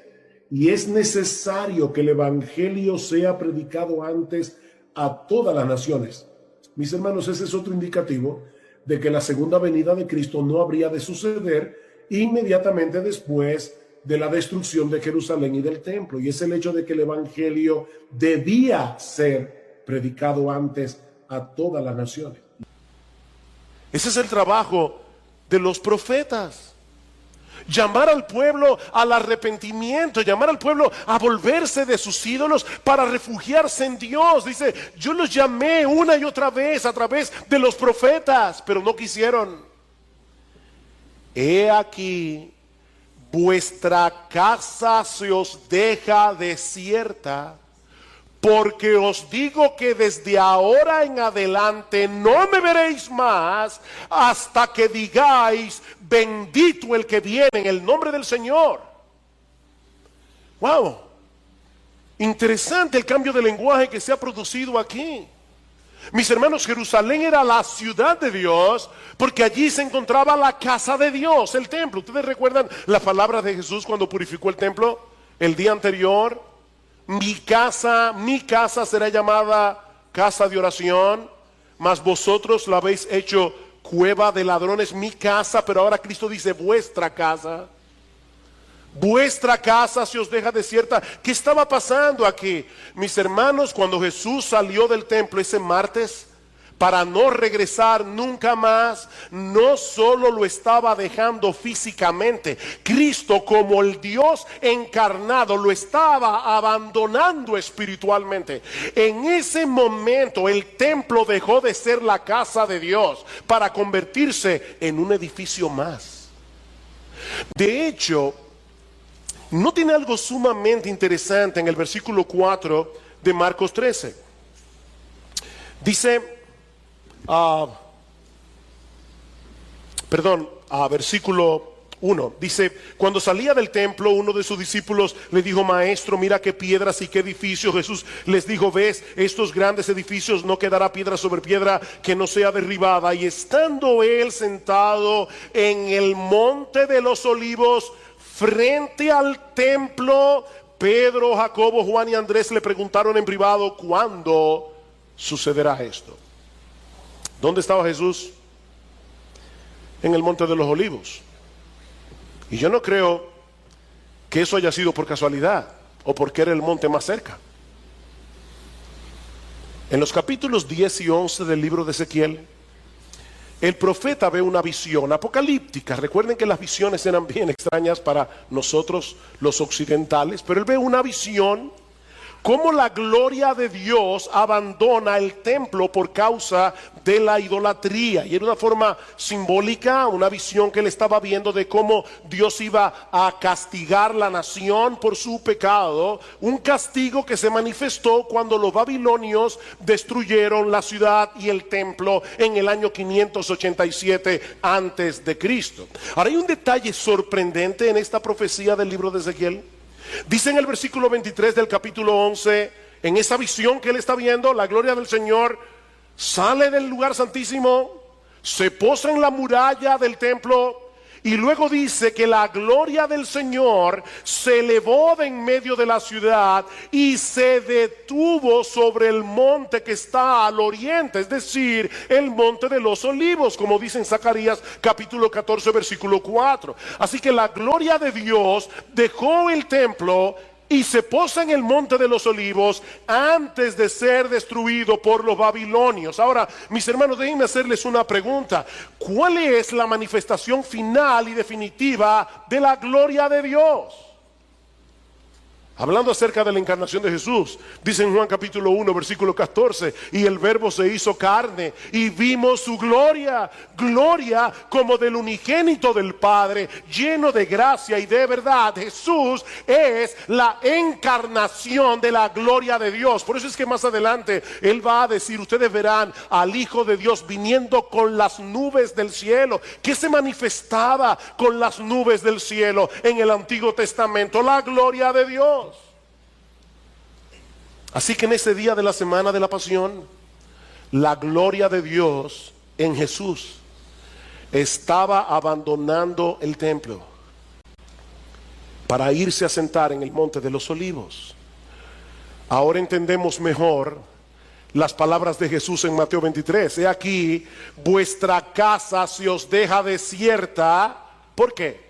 Y es necesario que el evangelio sea predicado antes a todas las naciones. Mis hermanos, ese es otro indicativo de que la segunda venida de Cristo no habría de suceder inmediatamente después de la destrucción de Jerusalén y del templo, y es el hecho de que el evangelio debía ser predicado antes a todas las naciones. Ese es el trabajo de los profetas. Llamar al pueblo al arrepentimiento, llamar al pueblo a volverse de sus ídolos para refugiarse en Dios. Dice, yo los llamé una y otra vez a través de los profetas, pero no quisieron. He aquí, vuestra casa se os deja desierta, porque os digo que desde ahora en adelante no me veréis más hasta que digáis, bendito el que viene en el nombre del Señor. Wow, interesante el cambio de lenguaje que se ha producido aquí. Mis hermanos, Jerusalén era la ciudad de Dios, porque allí se encontraba la casa de Dios, el templo. ¿Ustedes recuerdan las palabras de Jesús cuando purificó el templo el día anterior? Mi casa será llamada casa de oración, mas vosotros la habéis hecho cueva de ladrones. Mi casa, pero ahora Cristo dice vuestra casa. Vuestra casa se os deja desierta. ¿Qué estaba pasando aquí? Mis hermanos, cuando Jesús salió del templo ese martes para no regresar nunca más, no solo lo estaba dejando físicamente, Cristo como el Dios encarnado lo estaba abandonando espiritualmente. En ese momento el templo dejó de ser la casa de Dios para convertirse en un edificio más. De hecho, ¿no tiene algo sumamente interesante en el versículo 4 de Marcos 13? Dice, versículo 1, dice, cuando salía del templo, uno de sus discípulos le dijo, maestro, mira qué piedras y qué edificios. Jesús les dijo, ves, estos grandes edificios, no quedará piedra sobre piedra que no sea derribada. Y estando él sentado en el monte de los olivos, frente al templo, Pedro, Jacobo, Juan y Andrés le preguntaron en privado, ¿cuándo sucederá esto? ¿Dónde estaba Jesús? En el monte de los olivos. Y yo no creo que eso haya sido por casualidad o porque era el monte más cerca. En los capítulos 10 y 11 del libro de Ezequiel, el profeta ve una visión apocalíptica. Recuerden que las visiones eran bien extrañas para nosotros los occidentales, pero él ve una visión cómo la gloria de Dios abandona el templo por causa de la idolatría. Y era una forma simbólica, una visión que él estaba viendo de cómo Dios iba a castigar la nación por su pecado. Un castigo que se manifestó cuando los babilonios destruyeron la ciudad y el templo en el año 587 antes de Cristo. Ahora hay un detalle sorprendente en esta profecía del libro de Ezequiel. Dice en el versículo 23 del capítulo 11, en esa visión que él está viendo, la gloria del Señor sale del lugar santísimo, se posa en la muralla del templo Y luego dice que la gloria del Señor se elevó de en medio de la ciudad y se detuvo sobre el monte que está al oriente, es decir, el monte de los olivos, como dice en Zacarías capítulo 14 versículo 4. Así que la gloria de Dios dejó el templo y se posa en el monte de los olivos antes de ser destruido por los babilonios. Ahora, mis hermanos, déjenme hacerles una pregunta. ¿Cuál es la manifestación final y definitiva de la gloria de Dios? Hablando acerca de la encarnación de Jesús, dice en Juan capítulo 1 versículo 14, y el verbo se hizo carne y vimos su gloria, gloria como del unigénito del Padre, lleno de gracia y de verdad. Jesús es la encarnación de la gloria de Dios. Por eso es que más adelante Él va a decir, ustedes verán al Hijo de Dios viniendo con las nubes del cielo. ¿Qué se manifestaba con las nubes del cielo en el Antiguo Testamento? La gloria de Dios. Así que en ese día de la semana de la pasión, la gloria de Dios en Jesús estaba abandonando el templo para irse a sentar en el monte de los olivos. Ahora entendemos mejor las palabras de Jesús en Mateo 23. He aquí, vuestra casa se os deja desierta. ¿Por qué?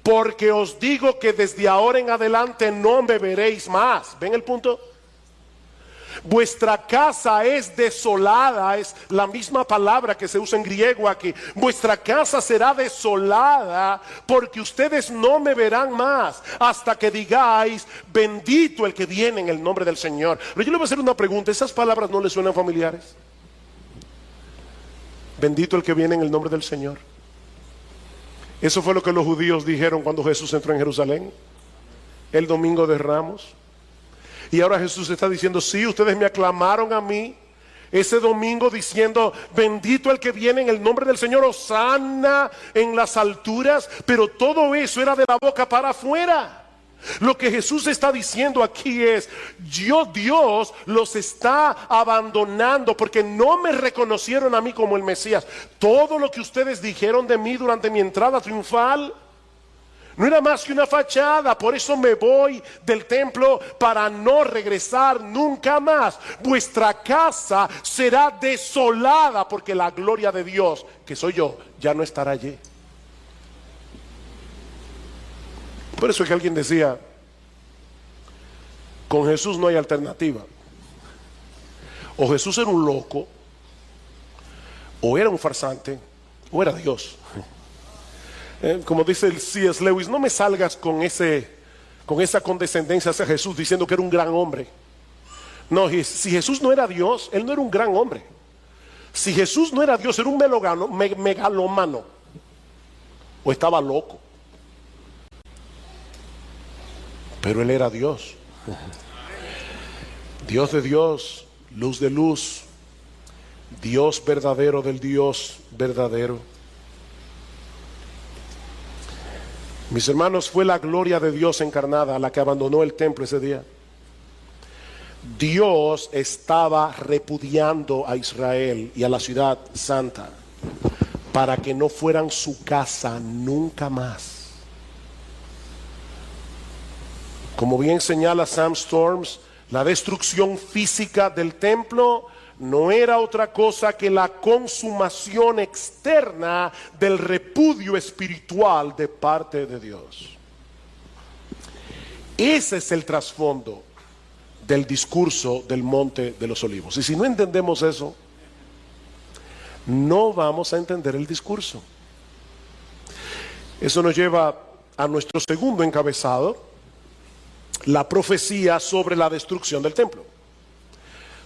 Porque os digo que desde ahora en adelante no me veréis más. ¿Ven el punto? Vuestra casa es desolada, es la misma palabra que se usa en griego aquí. Vuestra casa será desolada porque ustedes no me verán más hasta que digáis, bendito el que viene en el nombre del Señor. Pero yo le voy a hacer una pregunta, ¿esas palabras no le suenan familiares? Bendito el que viene en el nombre del Señor. Eso fue lo que los judíos dijeron cuando Jesús entró en Jerusalén el domingo de Ramos. Y ahora Jesús está diciendo, sí, ustedes me aclamaron a mí ese domingo diciendo, bendito el que viene en el nombre del Señor, hosana en las alturas, pero todo eso era de la boca para afuera. Lo que Jesús está diciendo aquí es, Dios los está abandonando porque no me reconocieron a mí como el Mesías. Todo lo que ustedes dijeron de mí durante mi entrada triunfal no era más que una fachada. Por eso me voy del templo para no regresar nunca más. Vuestra casa será desolada porque la gloria de Dios, que soy yo, ya no estará allí. Por eso es que alguien decía, con Jesús no hay alternativa. O Jesús era un loco, o era un farsante, o era Dios. Como dice el C.S. Lewis, no me salgas con esa condescendencia hacia Jesús diciendo que era un gran hombre. No, si Jesús no era Dios, Él no era un gran hombre. Si Jesús no era Dios, era un megalómano, o estaba loco. Pero Él era Dios. Dios de Dios, luz de luz, Dios verdadero del Dios verdadero. Mis hermanos, fue la gloria de Dios encarnada la que abandonó el templo ese día. Dios estaba repudiando a Israel y a la ciudad santa para que no fueran su casa nunca más. Como bien señala Sam Storms, la destrucción física del templo no era otra cosa que la consumación externa del repudio espiritual de parte de Dios. Ese es el trasfondo del discurso del Monte de los Olivos. Y si no entendemos eso, no vamos a entender el discurso. Eso nos lleva a nuestro segundo encabezado, la profecía sobre la destrucción del templo.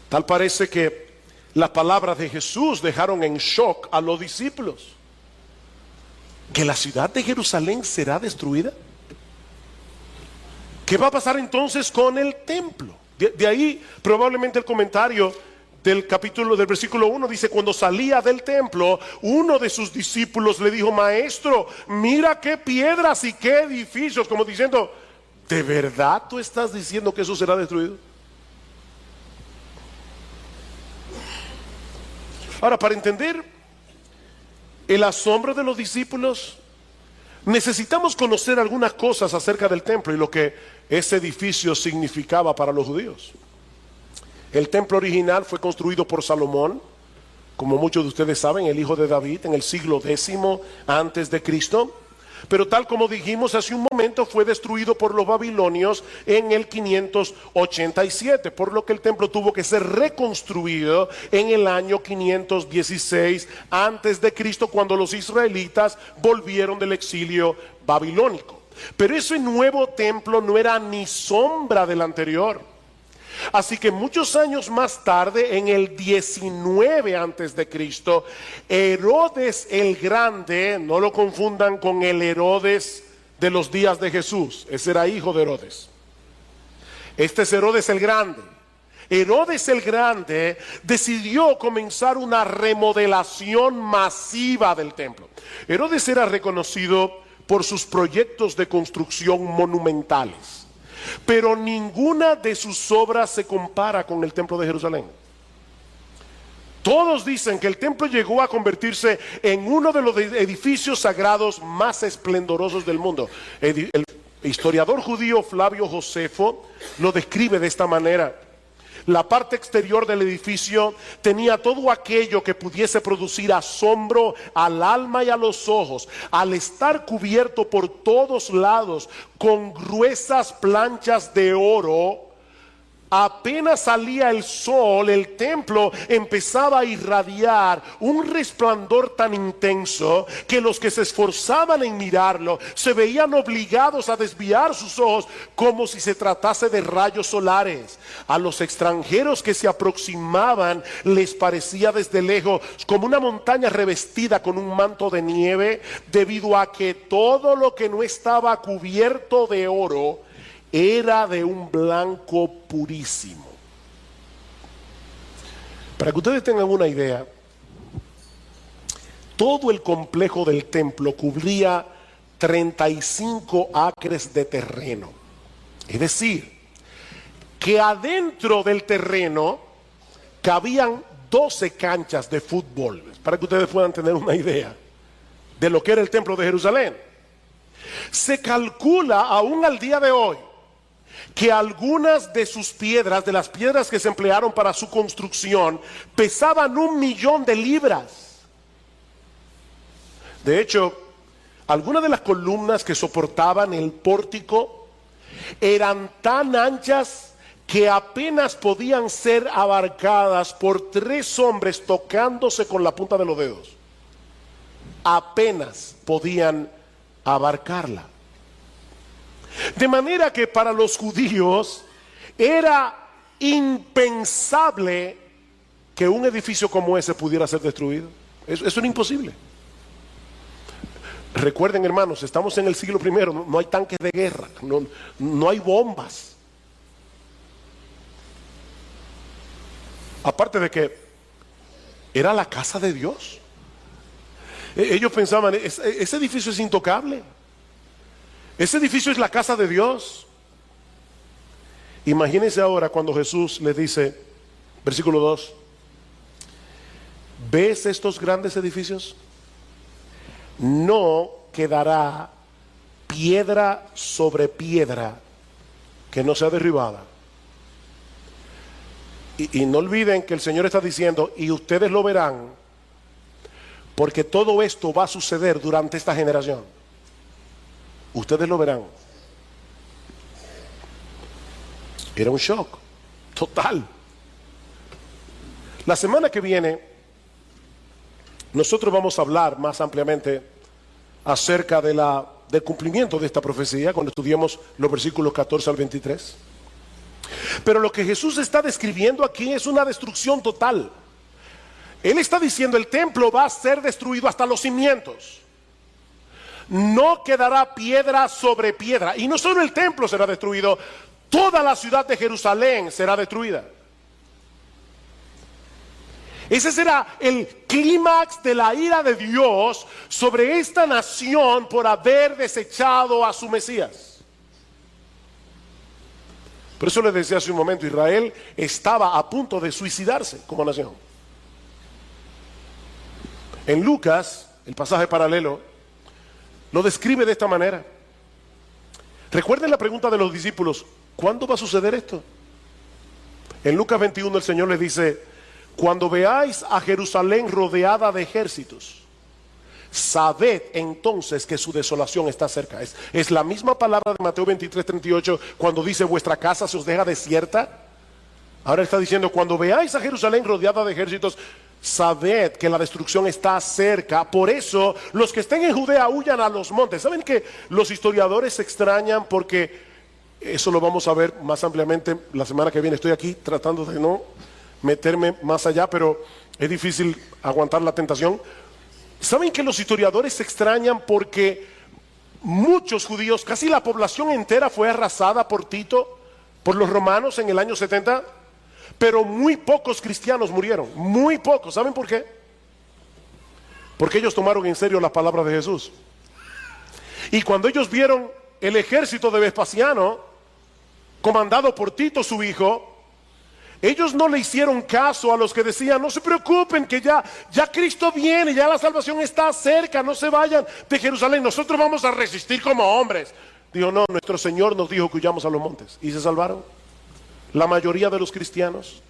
Tal parece que las palabras de Jesús dejaron en shock a los discípulos. ¿Que la ciudad de Jerusalén será destruida? ¿Qué va a pasar entonces con el templo? De ahí probablemente el comentario del capítulo, del versículo 1 dice, cuando salía del templo, uno de sus discípulos le dijo, maestro, mira qué piedras y qué edificios, como diciendo, ¿de verdad tú estás diciendo que eso será destruido? Ahora, para entender el asombro de los discípulos, necesitamos conocer algunas cosas acerca del templo y lo que ese edificio significaba para los judíos. El templo original fue construido por Salomón, como muchos de ustedes saben, el hijo de David, en el siglo X antes de Cristo. Pero tal como dijimos hace un momento, fue destruido por los babilonios en el 587, por lo que el templo tuvo que ser reconstruido en el año 516 antes de Cristo, cuando los israelitas volvieron del exilio babilónico. Pero ese nuevo templo no era ni sombra del anterior. Así que muchos años más tarde, en el 19 antes de Cristo, Herodes el Grande, no lo confundan con el Herodes de los días de Jesús, ese era hijo de Herodes. Este es Herodes el Grande. Herodes el Grande decidió comenzar una remodelación masiva del templo. Herodes era reconocido por sus proyectos de construcción monumentales, pero ninguna de sus obras se compara con el templo de Jerusalén. Todos dicen que el templo llegó a convertirse en uno de los edificios sagrados más esplendorosos del mundo. El historiador judío Flavio Josefo lo describe de esta manera: la parte exterior del edificio tenía todo aquello que pudiese producir asombro al alma y a los ojos. Al estar cubierto por todos lados con gruesas planchas de oro, apenas salía el sol, el templo empezaba a irradiar un resplandor tan intenso que los que se esforzaban en mirarlo se veían obligados a desviar sus ojos como si se tratase de rayos solares. A los extranjeros que se aproximaban les parecía desde lejos como una montaña revestida con un manto de nieve, debido a que todo lo que no estaba cubierto de oro era de un blanco purísimo. Para que ustedes tengan una idea, todo el complejo del templo cubría 35 acres de terreno. Es decir, que adentro del terreno cabían 12 canchas de fútbol, para que ustedes puedan tener una idea de lo que era el templo de Jerusalén. Se calcula aún al día de hoy que algunas de sus piedras, de las piedras que se emplearon para su construcción, pesaban 1.000.000 de libras. De hecho, algunas de las columnas que soportaban el pórtico eran tan anchas que apenas podían ser abarcadas por 3 hombres tocándose con la punta de los dedos. Apenas podían abarcarla. De manera que para los judíos era impensable que un edificio como ese pudiera ser destruido. Eso era imposible. Recuerden, hermanos, estamos en el siglo I, no hay tanques de guerra, no hay bombas. Aparte de que era la casa de Dios. Ellos pensaban, ese edificio es intocable. Ese edificio es la casa de Dios. Imagínense ahora cuando Jesús les dice, versículo 2, ¿ves estos grandes edificios? No quedará piedra sobre piedra que no sea derribada. Y no olviden que el Señor está diciendo, y ustedes lo verán, porque todo esto va a suceder durante esta generación. Ustedes lo verán. Era un shock total. La semana que viene nosotros vamos a hablar más ampliamente acerca del cumplimiento de esta profecía cuando estudiemos los versículos 14 al 23. Pero lo que Jesús está describiendo aquí es una destrucción total. Él está diciendo el templo va a ser destruido hasta los cimientos. No quedará piedra sobre piedra. Y no solo el templo será destruido, toda la ciudad de Jerusalén será destruida. Ese será el clímax de la ira de Dios sobre esta nación por haber desechado a su Mesías. Por eso les decía hace un momento, Israel estaba a punto de suicidarse como nación. En Lucas, el pasaje paralelo, lo describe de esta manera. Recuerden la pregunta de los discípulos: ¿cuándo va a suceder esto? En Lucas 21 el Señor les dice: cuando veáis a Jerusalén rodeada de ejércitos, sabed entonces que su desolación está cerca. Es la misma palabra de Mateo 23:38 cuando dice: vuestra casa se os deja desierta. Ahora está diciendo: cuando veáis a Jerusalén rodeada de ejércitos, sabed que la destrucción está cerca. Por eso los que estén en Judea huyan a los montes. ¿Saben que los historiadores se extrañan? Porque eso lo vamos a ver más ampliamente la semana que viene. Estoy aquí tratando de no meterme más allá, pero es difícil aguantar la tentación. ¿Saben que los historiadores se extrañan? Porque muchos judíos, casi la población entera, fue arrasada por Tito, por los romanos en el año 70. Pero muy pocos cristianos murieron, muy pocos. ¿Saben por qué? Porque ellos tomaron en serio las palabras de Jesús. Y cuando ellos vieron el ejército de Vespasiano, comandado por Tito su hijo, ellos no le hicieron caso a los que decían: no se preocupen, que ya Cristo viene, ya la salvación está cerca, no se vayan de Jerusalén, nosotros vamos a resistir como hombres. Dijo: no, nuestro Señor nos dijo que huyamos a los montes. Y se salvaron. La mayoría de los cristianos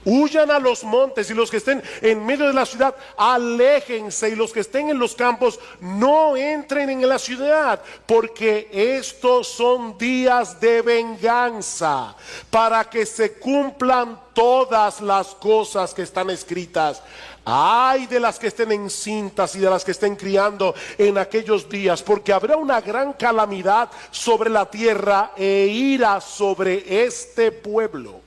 huyan a los montes, y los que estén en medio de la ciudad, aléjense, y los que estén en los campos, no entren en la ciudad, porque estos son días de venganza, para que se cumplan todas las cosas que están escritas. Ay de las que estén encintas y de las que estén criando en aquellos días, porque habrá una gran calamidad sobre la tierra e ira sobre este pueblo,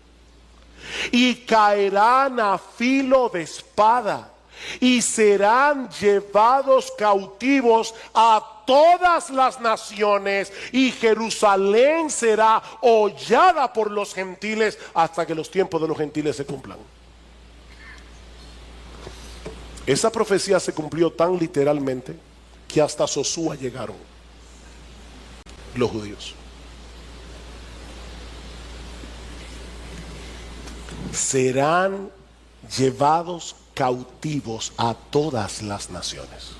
y caerán a filo de espada y serán llevados cautivos a todas las naciones, y Jerusalén será hollada por los gentiles hasta que los tiempos de los gentiles se cumplan. Esa profecía se cumplió tan literalmente que hasta Sosúa llegaron los judíos. Serán llevados cautivos a todas las naciones.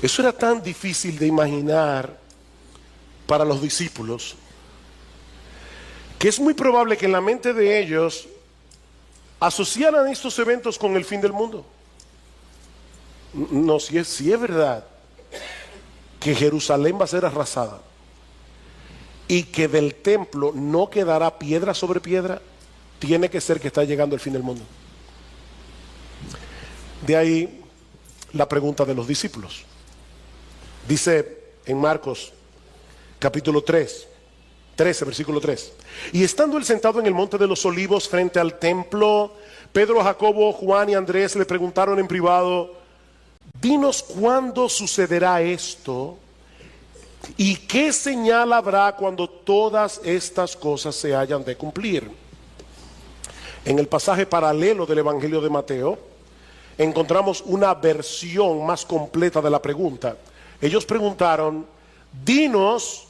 Eso era tan difícil de imaginar para los discípulos, que es muy probable que en la mente de ellos asociaran estos eventos con el fin del mundo. No, si es verdad que Jerusalén va a ser arrasada y que del templo no quedará piedra sobre piedra, tiene que ser que está llegando el fin del mundo. De ahí la pregunta de los discípulos. Dice en Marcos capítulo 13, versículo 3: y estando él sentado en el monte de los olivos frente al templo, Pedro, Jacobo, Juan y Andrés le preguntaron en privado: dinos cuándo sucederá esto, y qué señal habrá cuando todas estas cosas se hayan de cumplir. En el pasaje paralelo del Evangelio de Mateo encontramos una versión más completa de la pregunta. Ellos preguntaron: dinos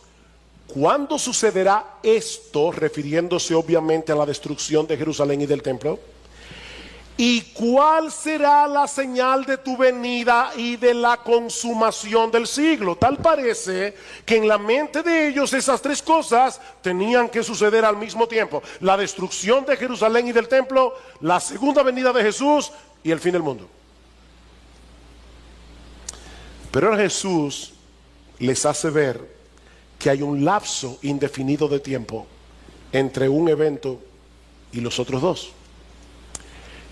¿cuándo sucederá esto?, refiriéndose obviamente a la destrucción de Jerusalén y del templo. ¿Y cuál será la señal de tu venida y de la consumación del siglo? Tal parece que en la mente de ellos esas tres cosas tenían que suceder al mismo tiempo: la destrucción de Jerusalén y del templo, la segunda venida de Jesús y el fin del mundo. Pero ahora Jesús les hace ver que hay un lapso indefinido de tiempo entre un evento y los otros dos.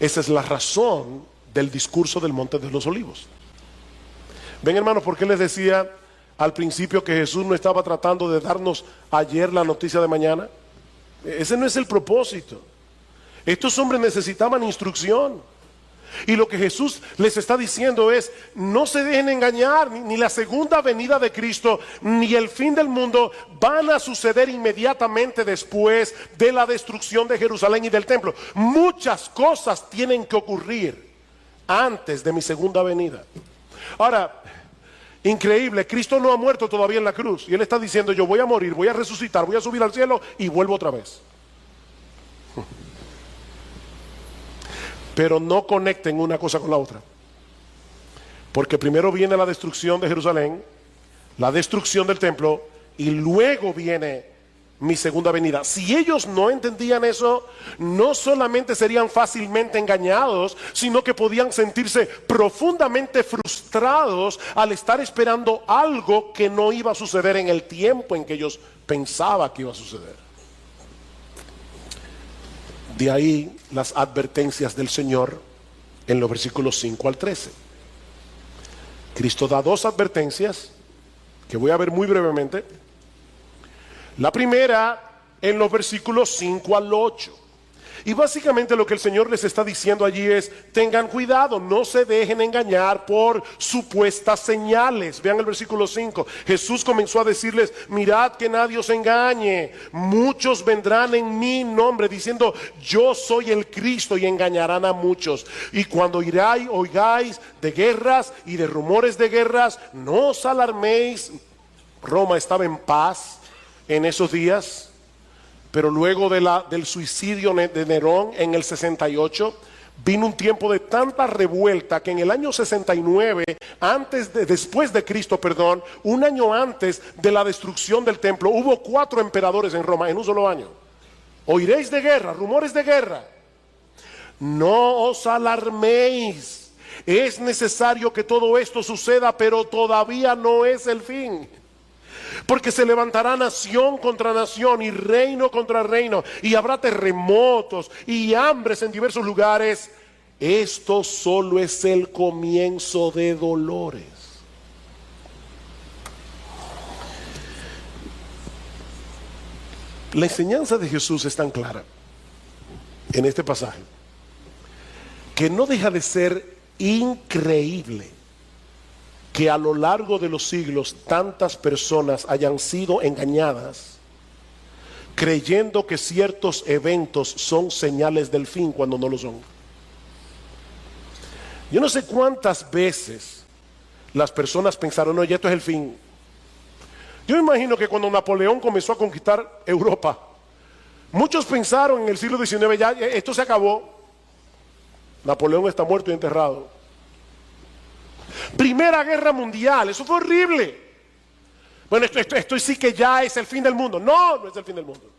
Esa es la razón del discurso del Monte de los Olivos. Ven, hermanos, ¿por qué les decía al principio que Jesús no estaba tratando de darnos ayer la noticia de mañana? Ese no es el propósito. Estos hombres necesitaban instrucción. Y lo que Jesús les está diciendo es: no se dejen engañar, ni la segunda venida de Cristo ni el fin del mundo van a suceder inmediatamente después de la destrucción de Jerusalén y del templo. Muchas cosas tienen que ocurrir antes de mi segunda venida. Ahora, increíble, Cristo no ha muerto todavía en la cruz, y Él está diciendo: yo voy a morir, voy a resucitar, voy a subir al cielo y vuelvo otra vez. Pero no conecten una cosa con la otra. Porque primero viene la destrucción de Jerusalén, la destrucción del templo, y luego viene mi segunda venida. Si ellos no entendían eso, no solamente serían fácilmente engañados, sino que podían sentirse profundamente frustrados al estar esperando algo que no iba a suceder en el tiempo en que ellos pensaban que iba a suceder. De ahí las advertencias del Señor en los versículos 5 al 13. Cristo da dos advertencias que voy a ver muy brevemente. La primera en los versículos 5 al 8. Y básicamente lo que el Señor les está diciendo allí es: tengan cuidado, no se dejen engañar por supuestas señales. Vean el versículo 5. Jesús comenzó a decirles: mirad que nadie os engañe. Muchos vendrán en mi nombre diciendo: yo soy el Cristo, y engañarán a muchos. Y cuando oigáis de guerras y de rumores de guerras, no os alarméis. Roma estaba en paz en esos días. Pero luego del suicidio de Nerón en el 68, vino un tiempo de tanta revuelta que en el año 69, después de Cristo, un año antes de la destrucción del templo, hubo 4 emperadores en Roma en un solo año. Oiréis de guerra, rumores de guerra. No os alarméis. Es necesario que todo esto suceda, pero todavía no es el fin. Porque se levantará nación contra nación y reino contra reino, y habrá terremotos y hambres en diversos lugares. Esto solo es el comienzo de dolores. La enseñanza de Jesús es tan clara en este pasaje que no deja de ser increíble que a lo largo de los siglos tantas personas hayan sido engañadas creyendo que ciertos eventos son señales del fin cuando no lo son. Yo no sé cuántas veces las personas pensaron: oye, esto es el fin. Yo me imagino que cuando Napoleón comenzó a conquistar Europa, muchos pensaron en el siglo XIX: ya esto se acabó, Napoleón está muerto y enterrado. Primera Guerra Mundial, eso fue horrible. Bueno, esto sí que ya es el fin del mundo. No, no es el fin del mundo.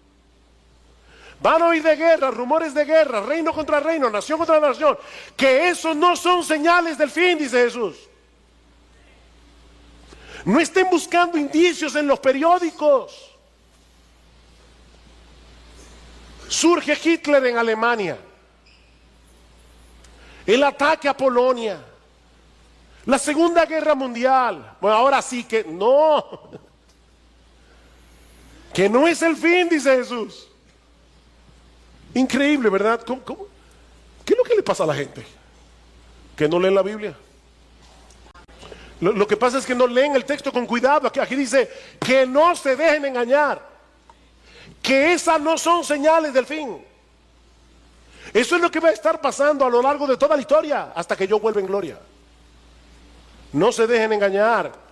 Van a oír de guerra, rumores de guerra, reino contra reino, nación contra nación. Que esos no son señales del fin, dice Jesús. No estén buscando indicios en los periódicos. Surge Hitler en Alemania, el ataque a Polonia, la Segunda Guerra Mundial. Bueno, ahora sí que no. Que no es el fin, dice Jesús. Increíble, ¿verdad? ¿Cómo? ¿Qué es lo que le pasa a la gente? Que no leen la Biblia. Lo que pasa es que no leen el texto con cuidado. Aquí dice que no se dejen engañar, que esas no son señales del fin. Eso es lo que va a estar pasando a lo largo de toda la historia hasta que yo vuelva en gloria. No se dejen engañar.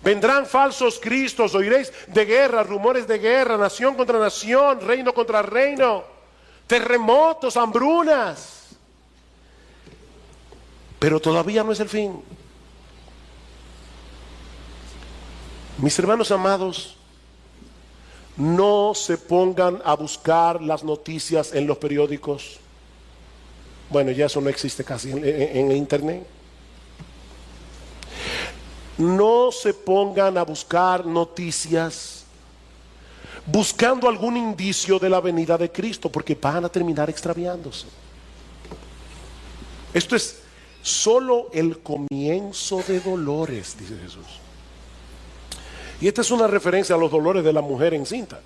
Vendrán falsos cristos, oiréis de guerra, rumores de guerra, nación contra nación, reino contra reino, terremotos, hambrunas. Pero todavía no es el fin. Mis hermanos amados, no se pongan a buscar las noticias en los periódicos. Bueno, ya eso no existe casi en internet. No se pongan a buscar noticias buscando algún indicio de la venida de Cristo, porque van a terminar extraviándose. Esto es solo el comienzo de dolores, dice Jesús. Y esta es una referencia a los dolores de la mujer encinta.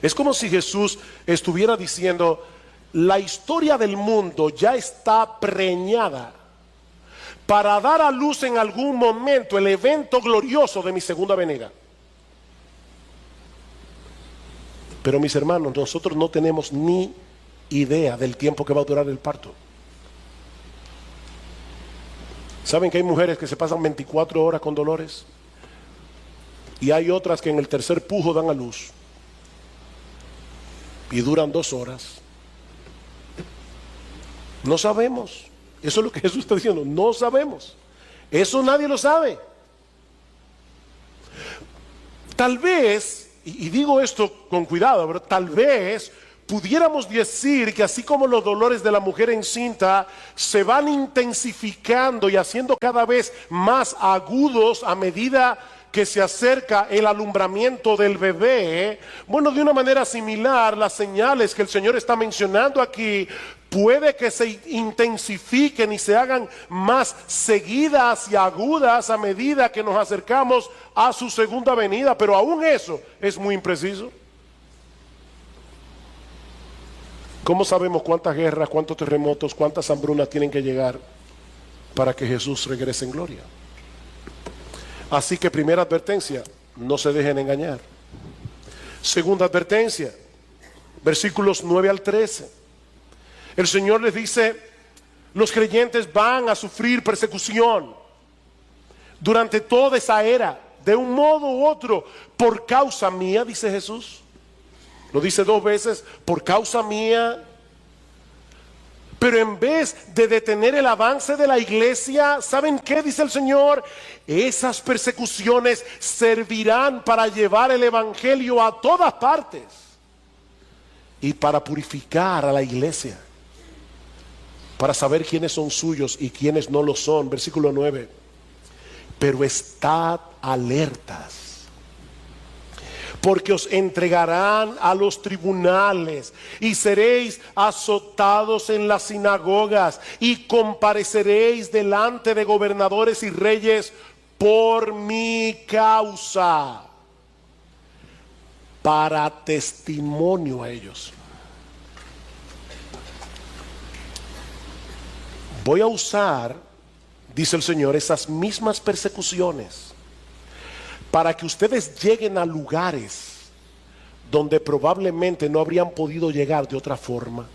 Es como si Jesús estuviera diciendo: la historia del mundo ya está preñada para dar a luz en algún momento el evento glorioso de mi segunda venida. Pero mis hermanos, nosotros no tenemos ni idea del tiempo que va a durar el parto. ¿Saben que hay mujeres que se pasan 24 horas con dolores? Y hay otras que en el tercer pujo dan a luz y duran 2 horas. No sabemos. Eso es lo que Jesús está diciendo. No sabemos. Eso nadie lo sabe. Tal vez, y digo esto con cuidado, pero tal vez pudiéramos decir que así como los dolores de la mujer encinta se van intensificando y haciendo cada vez más agudos a medida que se acerca el alumbramiento del bebé, bueno, de una manera similar, las señales que el Señor está mencionando aquí puede que se intensifiquen y se hagan más seguidas y agudas a medida que nos acercamos a su segunda venida, pero aún eso es muy impreciso. ¿Cómo sabemos cuántas guerras, cuántos terremotos, cuántas hambrunas tienen que llegar para que Jesús regrese en gloria? Así que primera advertencia, no se dejen engañar. Segunda advertencia, versículos 9 al 13. El Señor les dice, los creyentes van a sufrir persecución durante toda esa era, de un modo u otro, por causa mía, dice Jesús. Lo dice 2 veces, por causa mía. Pero en vez de detener el avance de la iglesia, ¿saben qué dice el Señor? Esas persecuciones servirán para llevar el evangelio a todas partes y para purificar a la iglesia, para saber quiénes son suyos y quiénes no lo son. Versículo 9. Pero estad alertas, porque os entregarán a los tribunales y seréis azotados en las sinagogas y compareceréis delante de gobernadores y reyes por mi causa, para testimonio a ellos. Voy a usar, dice el Señor, esas mismas persecuciones para que ustedes lleguen a lugares donde probablemente no habrían podido llegar de otra forma.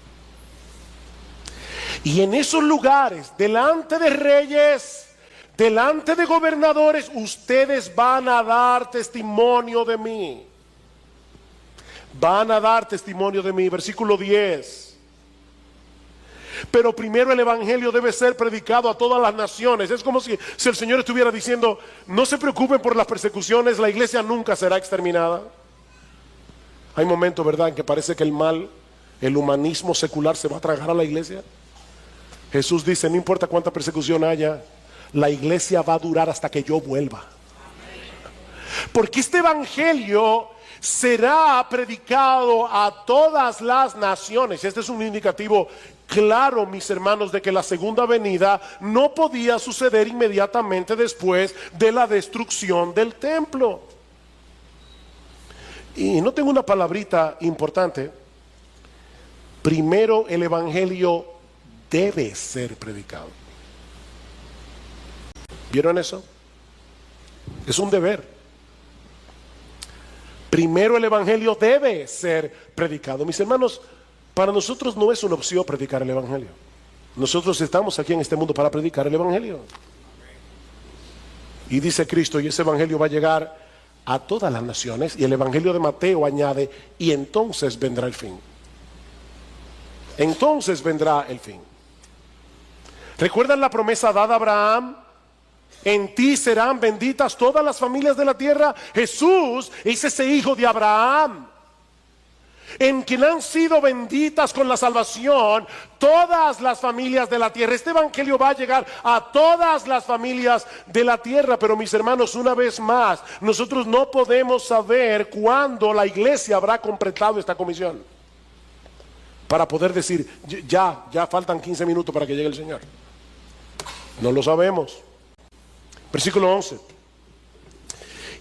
Y en esos lugares, delante de reyes, delante de gobernadores, ustedes van a dar testimonio de mí. Van a dar testimonio de mí. Versículo 10. Pero primero el evangelio debe ser predicado a todas las naciones. Es como si el Señor estuviera diciendo, no se preocupen por las persecuciones, la iglesia nunca será exterminada. Hay momentos, ¿verdad?, en que parece que el mal, el humanismo secular se va a tragar a la iglesia. Jesús dice, no importa cuánta persecución haya, la iglesia va a durar hasta que yo vuelva. Porque este evangelio será predicado a todas las naciones. Este es un indicativo claro, mis hermanos, de que la segunda venida no podía suceder inmediatamente después de la destrucción del templo. Y no tengo una palabrita importante. Primero el evangelio debe ser predicado. ¿Vieron eso? Es un deber. Primero el evangelio debe ser predicado. Mis hermanos, para nosotros no es una opción predicar el evangelio. Nosotros estamos aquí en este mundo para predicar el evangelio. Y dice Cristo, y ese evangelio va a llegar a todas las naciones. Y el evangelio de Mateo añade, y entonces vendrá el fin. Entonces vendrá el fin. ¿Recuerdan la promesa dada a Abraham? En ti serán benditas todas las familias de la tierra. Jesús es ese hijo de Abraham, en quien han sido benditas con la salvación todas las familias de la tierra. Este evangelio va a llegar a todas las familias de la tierra. Pero mis hermanos, una vez más, nosotros no podemos saber cuándo la iglesia habrá completado esta comisión para poder decir, ya faltan 15 minutos para que llegue el Señor. No lo sabemos. Versículo 11.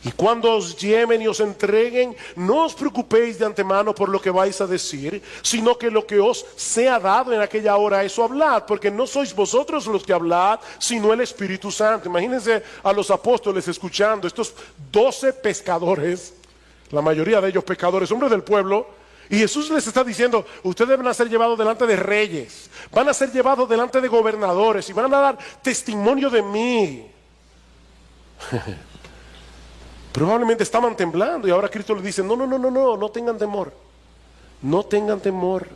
Y cuando os lleven y os entreguen, no os preocupéis de antemano por lo que vais a decir, sino que lo que os sea dado en aquella hora, eso hablad, porque no sois vosotros los que hablad, sino el Espíritu Santo. Imagínense a los apóstoles escuchando, estos 12 pescadores, la mayoría de ellos pecadores, hombres del pueblo, y Jesús les está diciendo, ustedes van a ser llevados delante de reyes, van a ser llevados delante de gobernadores y van a dar testimonio de mí. Probablemente estaban temblando y ahora Cristo les dice, no tengan temor, no tengan temor,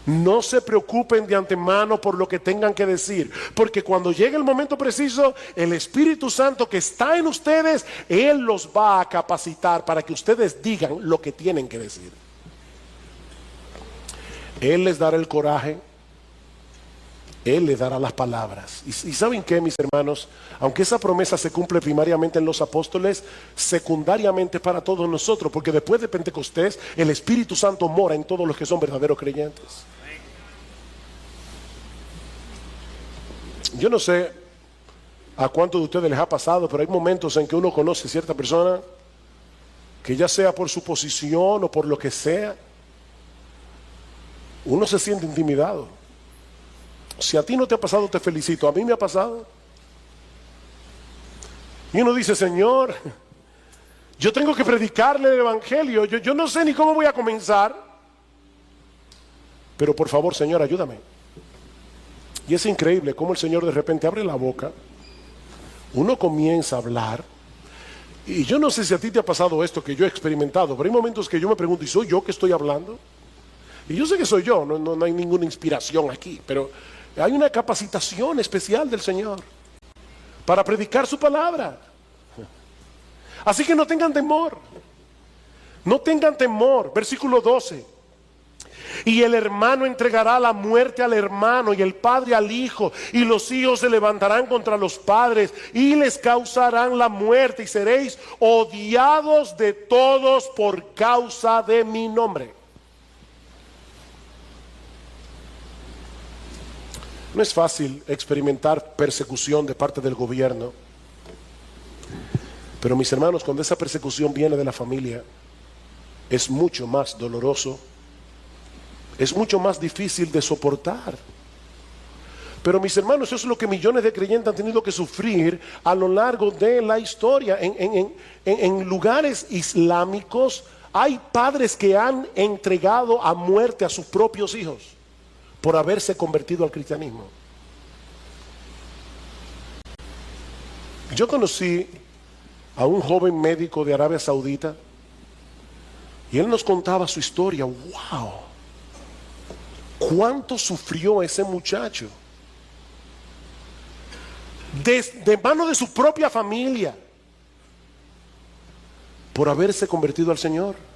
No se preocupen de antemano por lo que tengan que decir, porque cuando llegue el momento preciso, el Espíritu Santo que está en ustedes, Él los va a capacitar para que ustedes digan lo que tienen que decir. Él les dará el coraje, Él les dará las palabras. Y ¿saben qué, mis hermanos? Aunque esa promesa se cumple primariamente en los apóstoles, secundariamente para todos nosotros, porque después de Pentecostés el Espíritu Santo mora en todos los que son verdaderos creyentes. Yo no sé a cuántos de ustedes les ha pasado, pero hay momentos en que uno conoce a cierta persona que, ya sea por su posición o por lo que sea, uno se siente intimidado. Si a ti no te ha pasado, te felicito. A mí me ha pasado. Y uno dice: Señor, yo tengo que predicarle el evangelio. Yo no sé ni cómo voy a comenzar, pero por favor, Señor, ayúdame. Y es increíble cómo el Señor de repente abre la boca, uno comienza a hablar. Y yo no sé si a ti te ha pasado esto que yo he experimentado, pero hay momentos que yo me pregunto: ¿y soy yo que estoy hablando? Y yo sé que soy yo, no hay ninguna inspiración aquí, pero hay una capacitación especial del Señor para predicar su palabra. Así que no tengan temor. No tengan temor. Versículo 12. Y el hermano entregará la muerte al hermano, y el padre al hijo, y los hijos se levantarán contra los padres y les causarán la muerte, y seréis odiados de todos por causa de mi nombre. No es fácil experimentar persecución de parte del gobierno, pero mis hermanos, cuando esa persecución viene de la familia, es mucho más doloroso, es mucho más difícil de soportar. Pero mis hermanos, eso es lo que millones de creyentes han tenido que sufrir a lo largo de la historia. En lugares islámicos hay padres que han entregado a muerte a sus propios hijos por haberse convertido al cristianismo. Yo conocí a un joven médico de Arabia Saudita y él nos contaba su historia. ¡Wow! ¿Cuánto sufrió ese muchacho? De mano de su propia familia por haberse convertido al Señor.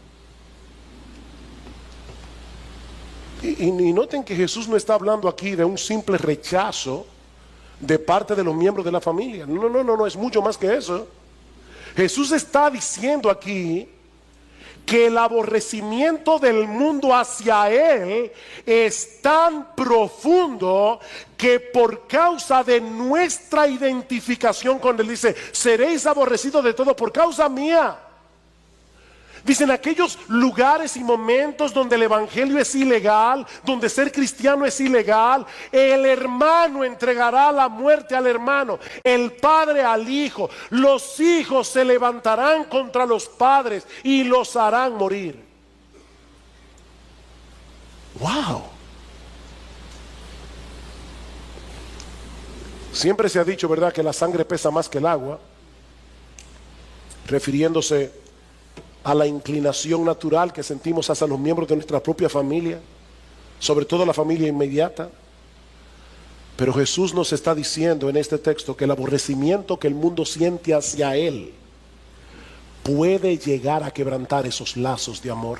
Y noten que Jesús no está hablando aquí de un simple rechazo de parte de los miembros de la familia. No, es mucho más que eso. Jesús está diciendo aquí que el aborrecimiento del mundo hacia Él es tan profundo que por causa de nuestra identificación con Él, dice: seréis aborrecidos de todo por causa mía. Dicen aquellos lugares y momentos donde el evangelio es ilegal, donde ser cristiano es ilegal, el hermano entregará la muerte al hermano, el padre al hijo, los hijos se levantarán contra los padres y los harán morir. ¡Wow! Siempre se ha dicho, ¿verdad?, que la sangre pesa más que el agua, refiriéndose a la inclinación natural que sentimos hacia los miembros de nuestra propia familia, sobre todo la familia inmediata. Pero Jesús nos está diciendo en este texto que el aborrecimiento que el mundo siente hacia Él puede llegar a quebrantar esos lazos de amor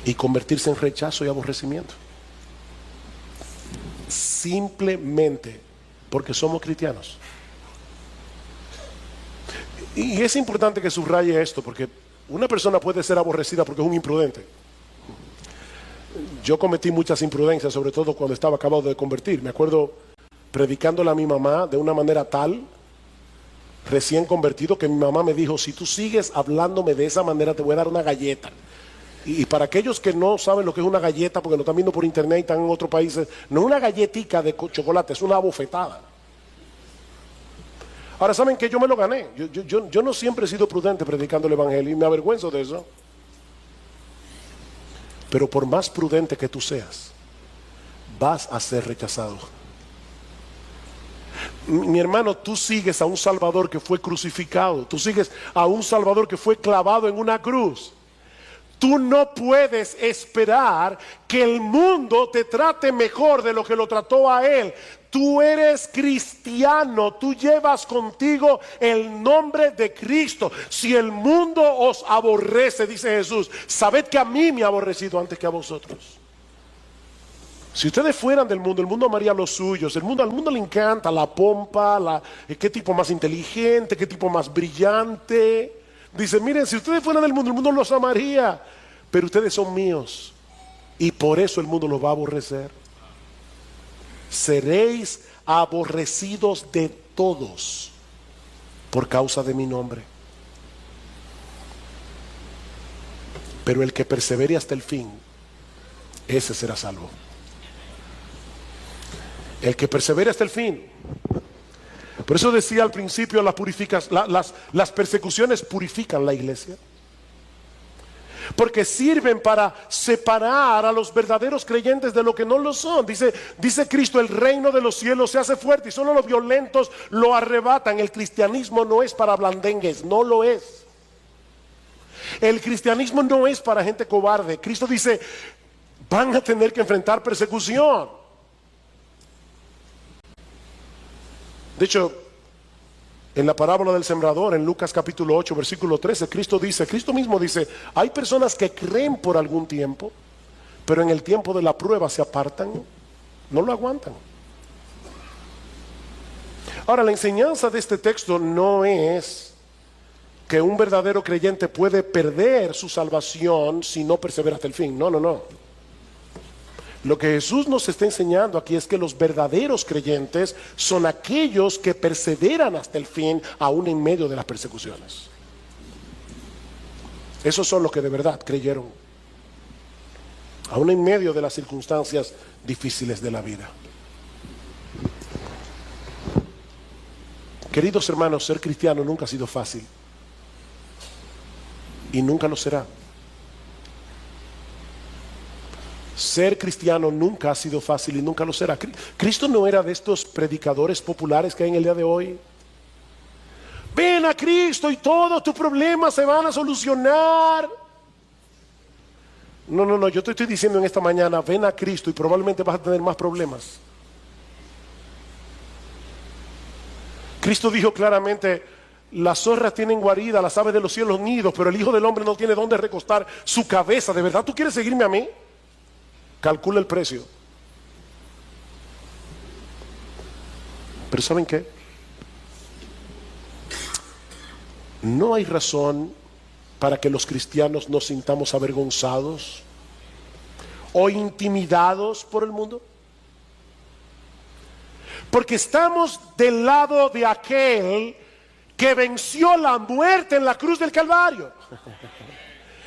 y convertirse en rechazo y aborrecimiento, simplemente porque somos cristianos. Y es importante que subraye esto, porque una persona puede ser aborrecida porque es un imprudente. Yo cometí muchas imprudencias, sobre todo cuando estaba acabado de convertir. Me acuerdo predicándole a mi mamá de una manera tal, recién convertido, que mi mamá me dijo: si tú sigues hablándome de esa manera te voy a dar una galleta. Y para aquellos que no saben lo que es una galleta, porque lo están viendo por internet y están en otros países, no es una galletica de chocolate, es una bofetada. Ahora, ¿saben que yo me lo gané? Yo no siempre he sido prudente predicando el evangelio y me avergüenzo de eso. Pero por más prudente que tú seas, vas a ser rechazado. Mi hermano, tú sigues a un Salvador que fue crucificado. Tú sigues a un Salvador que fue clavado en una cruz. Tú no puedes esperar que el mundo te trate mejor de lo que lo trató a él. Tú eres cristiano, tú llevas contigo el nombre de Cristo. Si el mundo os aborrece, dice Jesús, sabed que a mí me ha aborrecido antes que a vosotros. Si ustedes fueran del mundo, el mundo amaría los suyos. Al mundo le encanta la pompa, qué tipo más inteligente, qué tipo más brillante. Dice, miren, si ustedes fueran del mundo, el mundo los amaría, pero ustedes son míos y por eso el mundo los va a aborrecer. Seréis aborrecidos de todos por causa de mi nombre, pero el que persevere hasta el fin, ese será salvo. El que persevere hasta el fin. Por eso decía al principio, las persecuciones purifican la iglesia, porque sirven para separar a los verdaderos creyentes de lo que no lo son. Dice Cristo, el reino de los cielos se hace fuerte y solo los violentos lo arrebatan. El cristianismo no es para blandengues, no lo es. El cristianismo no es para gente cobarde. Cristo dice, van a tener que enfrentar persecución. De hecho, en la parábola del sembrador, en Lucas capítulo 8, versículo 13, Cristo mismo dice, hay personas que creen por algún tiempo, pero en el tiempo de la prueba se apartan, no lo aguantan. Ahora, la enseñanza de este texto no es que un verdadero creyente puede perder su salvación si no persevera hasta el fin. No, no, no. Lo que Jesús nos está enseñando aquí es que los verdaderos creyentes son aquellos que perseveran hasta el fin, aún en medio de las persecuciones. Esos son los que de verdad creyeron, aún en medio de las circunstancias difíciles de la vida. Queridos hermanos, ser cristiano nunca ha sido fácil y nunca lo será. Ser cristiano nunca ha sido fácil y nunca lo será. Cristo no era de estos predicadores populares que hay en el día de hoy. Ven a Cristo y todos tus problemas se van a solucionar. No, yo te estoy diciendo en esta mañana, ven a Cristo y probablemente vas a tener más problemas. Cristo dijo claramente, las zorras tienen guarida, las aves de los cielos nidos, pero el Hijo del Hombre no tiene dónde recostar su cabeza. ¿De verdad tú quieres seguirme a mí? Calcula el precio. Pero ¿saben qué? No hay razón para que los cristianos nos sintamos avergonzados o intimidados por el mundo, porque estamos del lado de aquel que venció la muerte en la cruz del Calvario.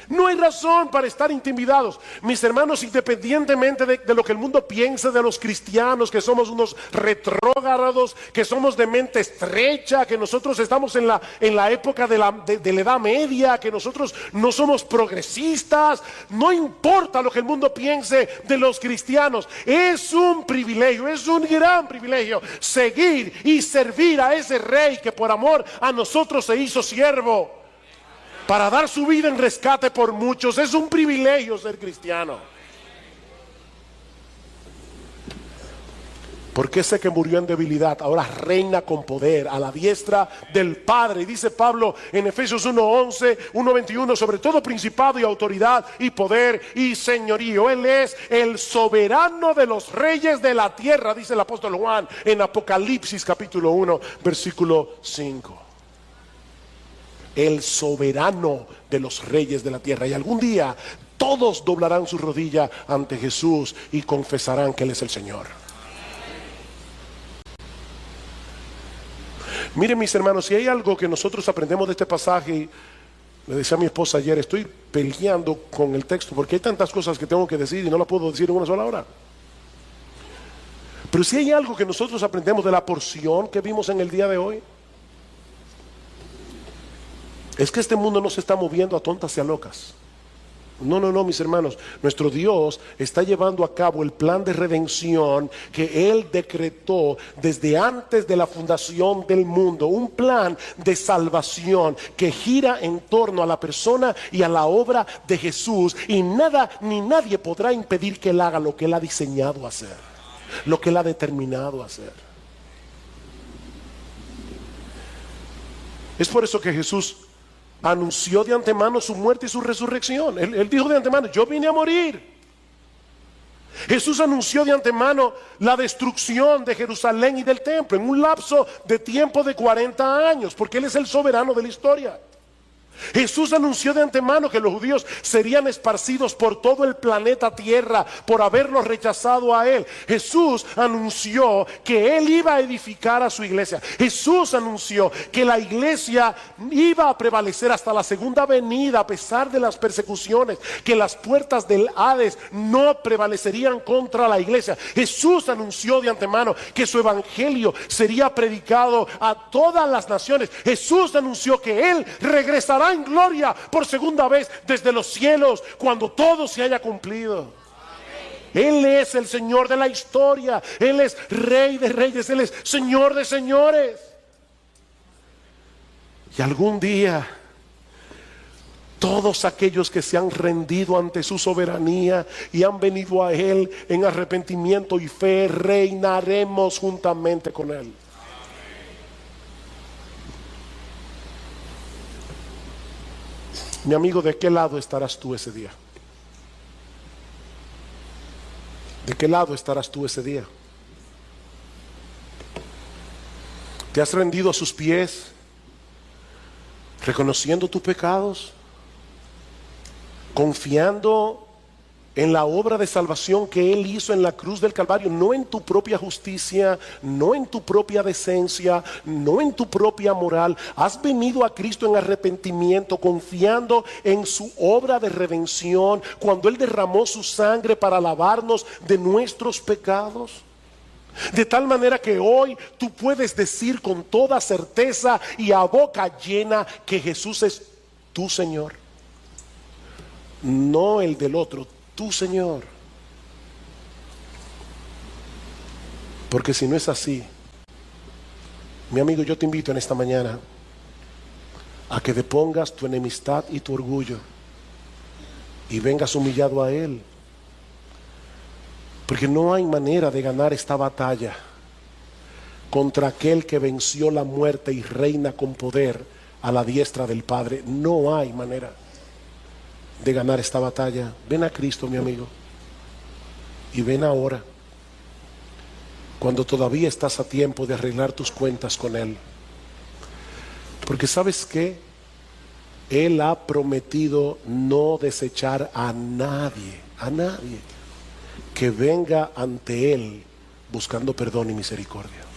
No hay razón para estar intimidados. Mis hermanos, independientemente de lo que el mundo piense de los cristianos, que somos unos retrógrados, que somos de mente estrecha, que nosotros estamos en la época de la Edad Media, que nosotros no somos progresistas, no importa lo que el mundo piense de los cristianos. Es un privilegio, es un gran privilegio seguir y servir a ese Rey que por amor a nosotros se hizo siervo, para dar su vida en rescate por muchos. Es un privilegio ser cristiano. Porque ese que murió en debilidad ahora reina con poder a la diestra del Padre. Y dice Pablo en Efesios 1:11, 1:21, sobre todo principado y autoridad y poder y señorío. Él es el soberano de los reyes de la tierra, dice el apóstol Juan en Apocalipsis capítulo 1, versículo 5. El soberano de los reyes de la tierra. Y algún día todos doblarán su rodilla ante Jesús y confesarán que Él es el Señor. Miren, mis hermanos, si hay algo que nosotros aprendemos de este pasaje, y le decía a mi esposa ayer, estoy peleando con el texto porque hay tantas cosas que tengo que decir y no las puedo decir en una sola hora. Pero si hay algo que nosotros aprendemos de la porción que vimos en el día de hoy, es que este mundo no se está moviendo a tontas y a locas. No, mis hermanos. Nuestro Dios está llevando a cabo el plan de redención que Él decretó desde antes de la fundación del mundo. Un plan de salvación que gira en torno a la persona y a la obra de Jesús. Y nada ni nadie podrá impedir que Él haga lo que Él ha diseñado hacer, lo que Él ha determinado hacer. Es por eso que Jesús anunció de antemano su muerte y su resurrección. Él dijo de antemano: yo vine a morir. Jesús anunció de antemano la destrucción de Jerusalén y del templo en un lapso de tiempo de 40 años, porque Él es el soberano de la historia. Jesús anunció de antemano que los judíos serían esparcidos por todo el planeta Tierra por haberlos rechazado a Él. Jesús anunció que Él iba a edificar a su iglesia. Jesús anunció que la iglesia iba a prevalecer hasta la segunda venida a pesar de las persecuciones, que las puertas del Hades no prevalecerían contra la iglesia. Jesús anunció de antemano que su evangelio sería predicado a todas las naciones. Jesús anunció que Él regresará en gloria por segunda vez desde los cielos cuando todo se haya cumplido. Él es el Señor de la historia. Él es Rey de reyes. Él es Señor de señores. Y algún día todos aquellos que se han rendido ante su soberanía y han venido a Él en arrepentimiento y fe, reinaremos juntamente con Él. Mi amigo, ¿de qué lado estarás tú ese día? ¿De qué lado estarás tú ese día? ¿Te has rendido a sus pies, reconociendo tus pecados, confiando en la obra de salvación que Él hizo en la cruz del Calvario? No en tu propia justicia, no en tu propia decencia, no en tu propia moral. Has venido a Cristo en arrepentimiento, confiando en su obra de redención, cuando Él derramó su sangre para lavarnos de nuestros pecados. De tal manera que hoy tú puedes decir con toda certeza y a boca llena que Jesús es tu Señor, no el del otro, tu Señor. Porque si no es así, mi amigo, yo te invito en esta mañana a que depongas tu enemistad y tu orgullo y vengas humillado a Él. Porque no hay manera de ganar esta batalla contra aquel que venció la muerte y reina con poder a la diestra del Padre. No hay manera de ganar esta batalla. Ven a Cristo, mi amigo, y ven ahora, cuando todavía estás a tiempo de arreglar tus cuentas con Él. Porque ¿sabes qué? Él ha prometido no desechar a nadie que venga ante Él buscando perdón y misericordia.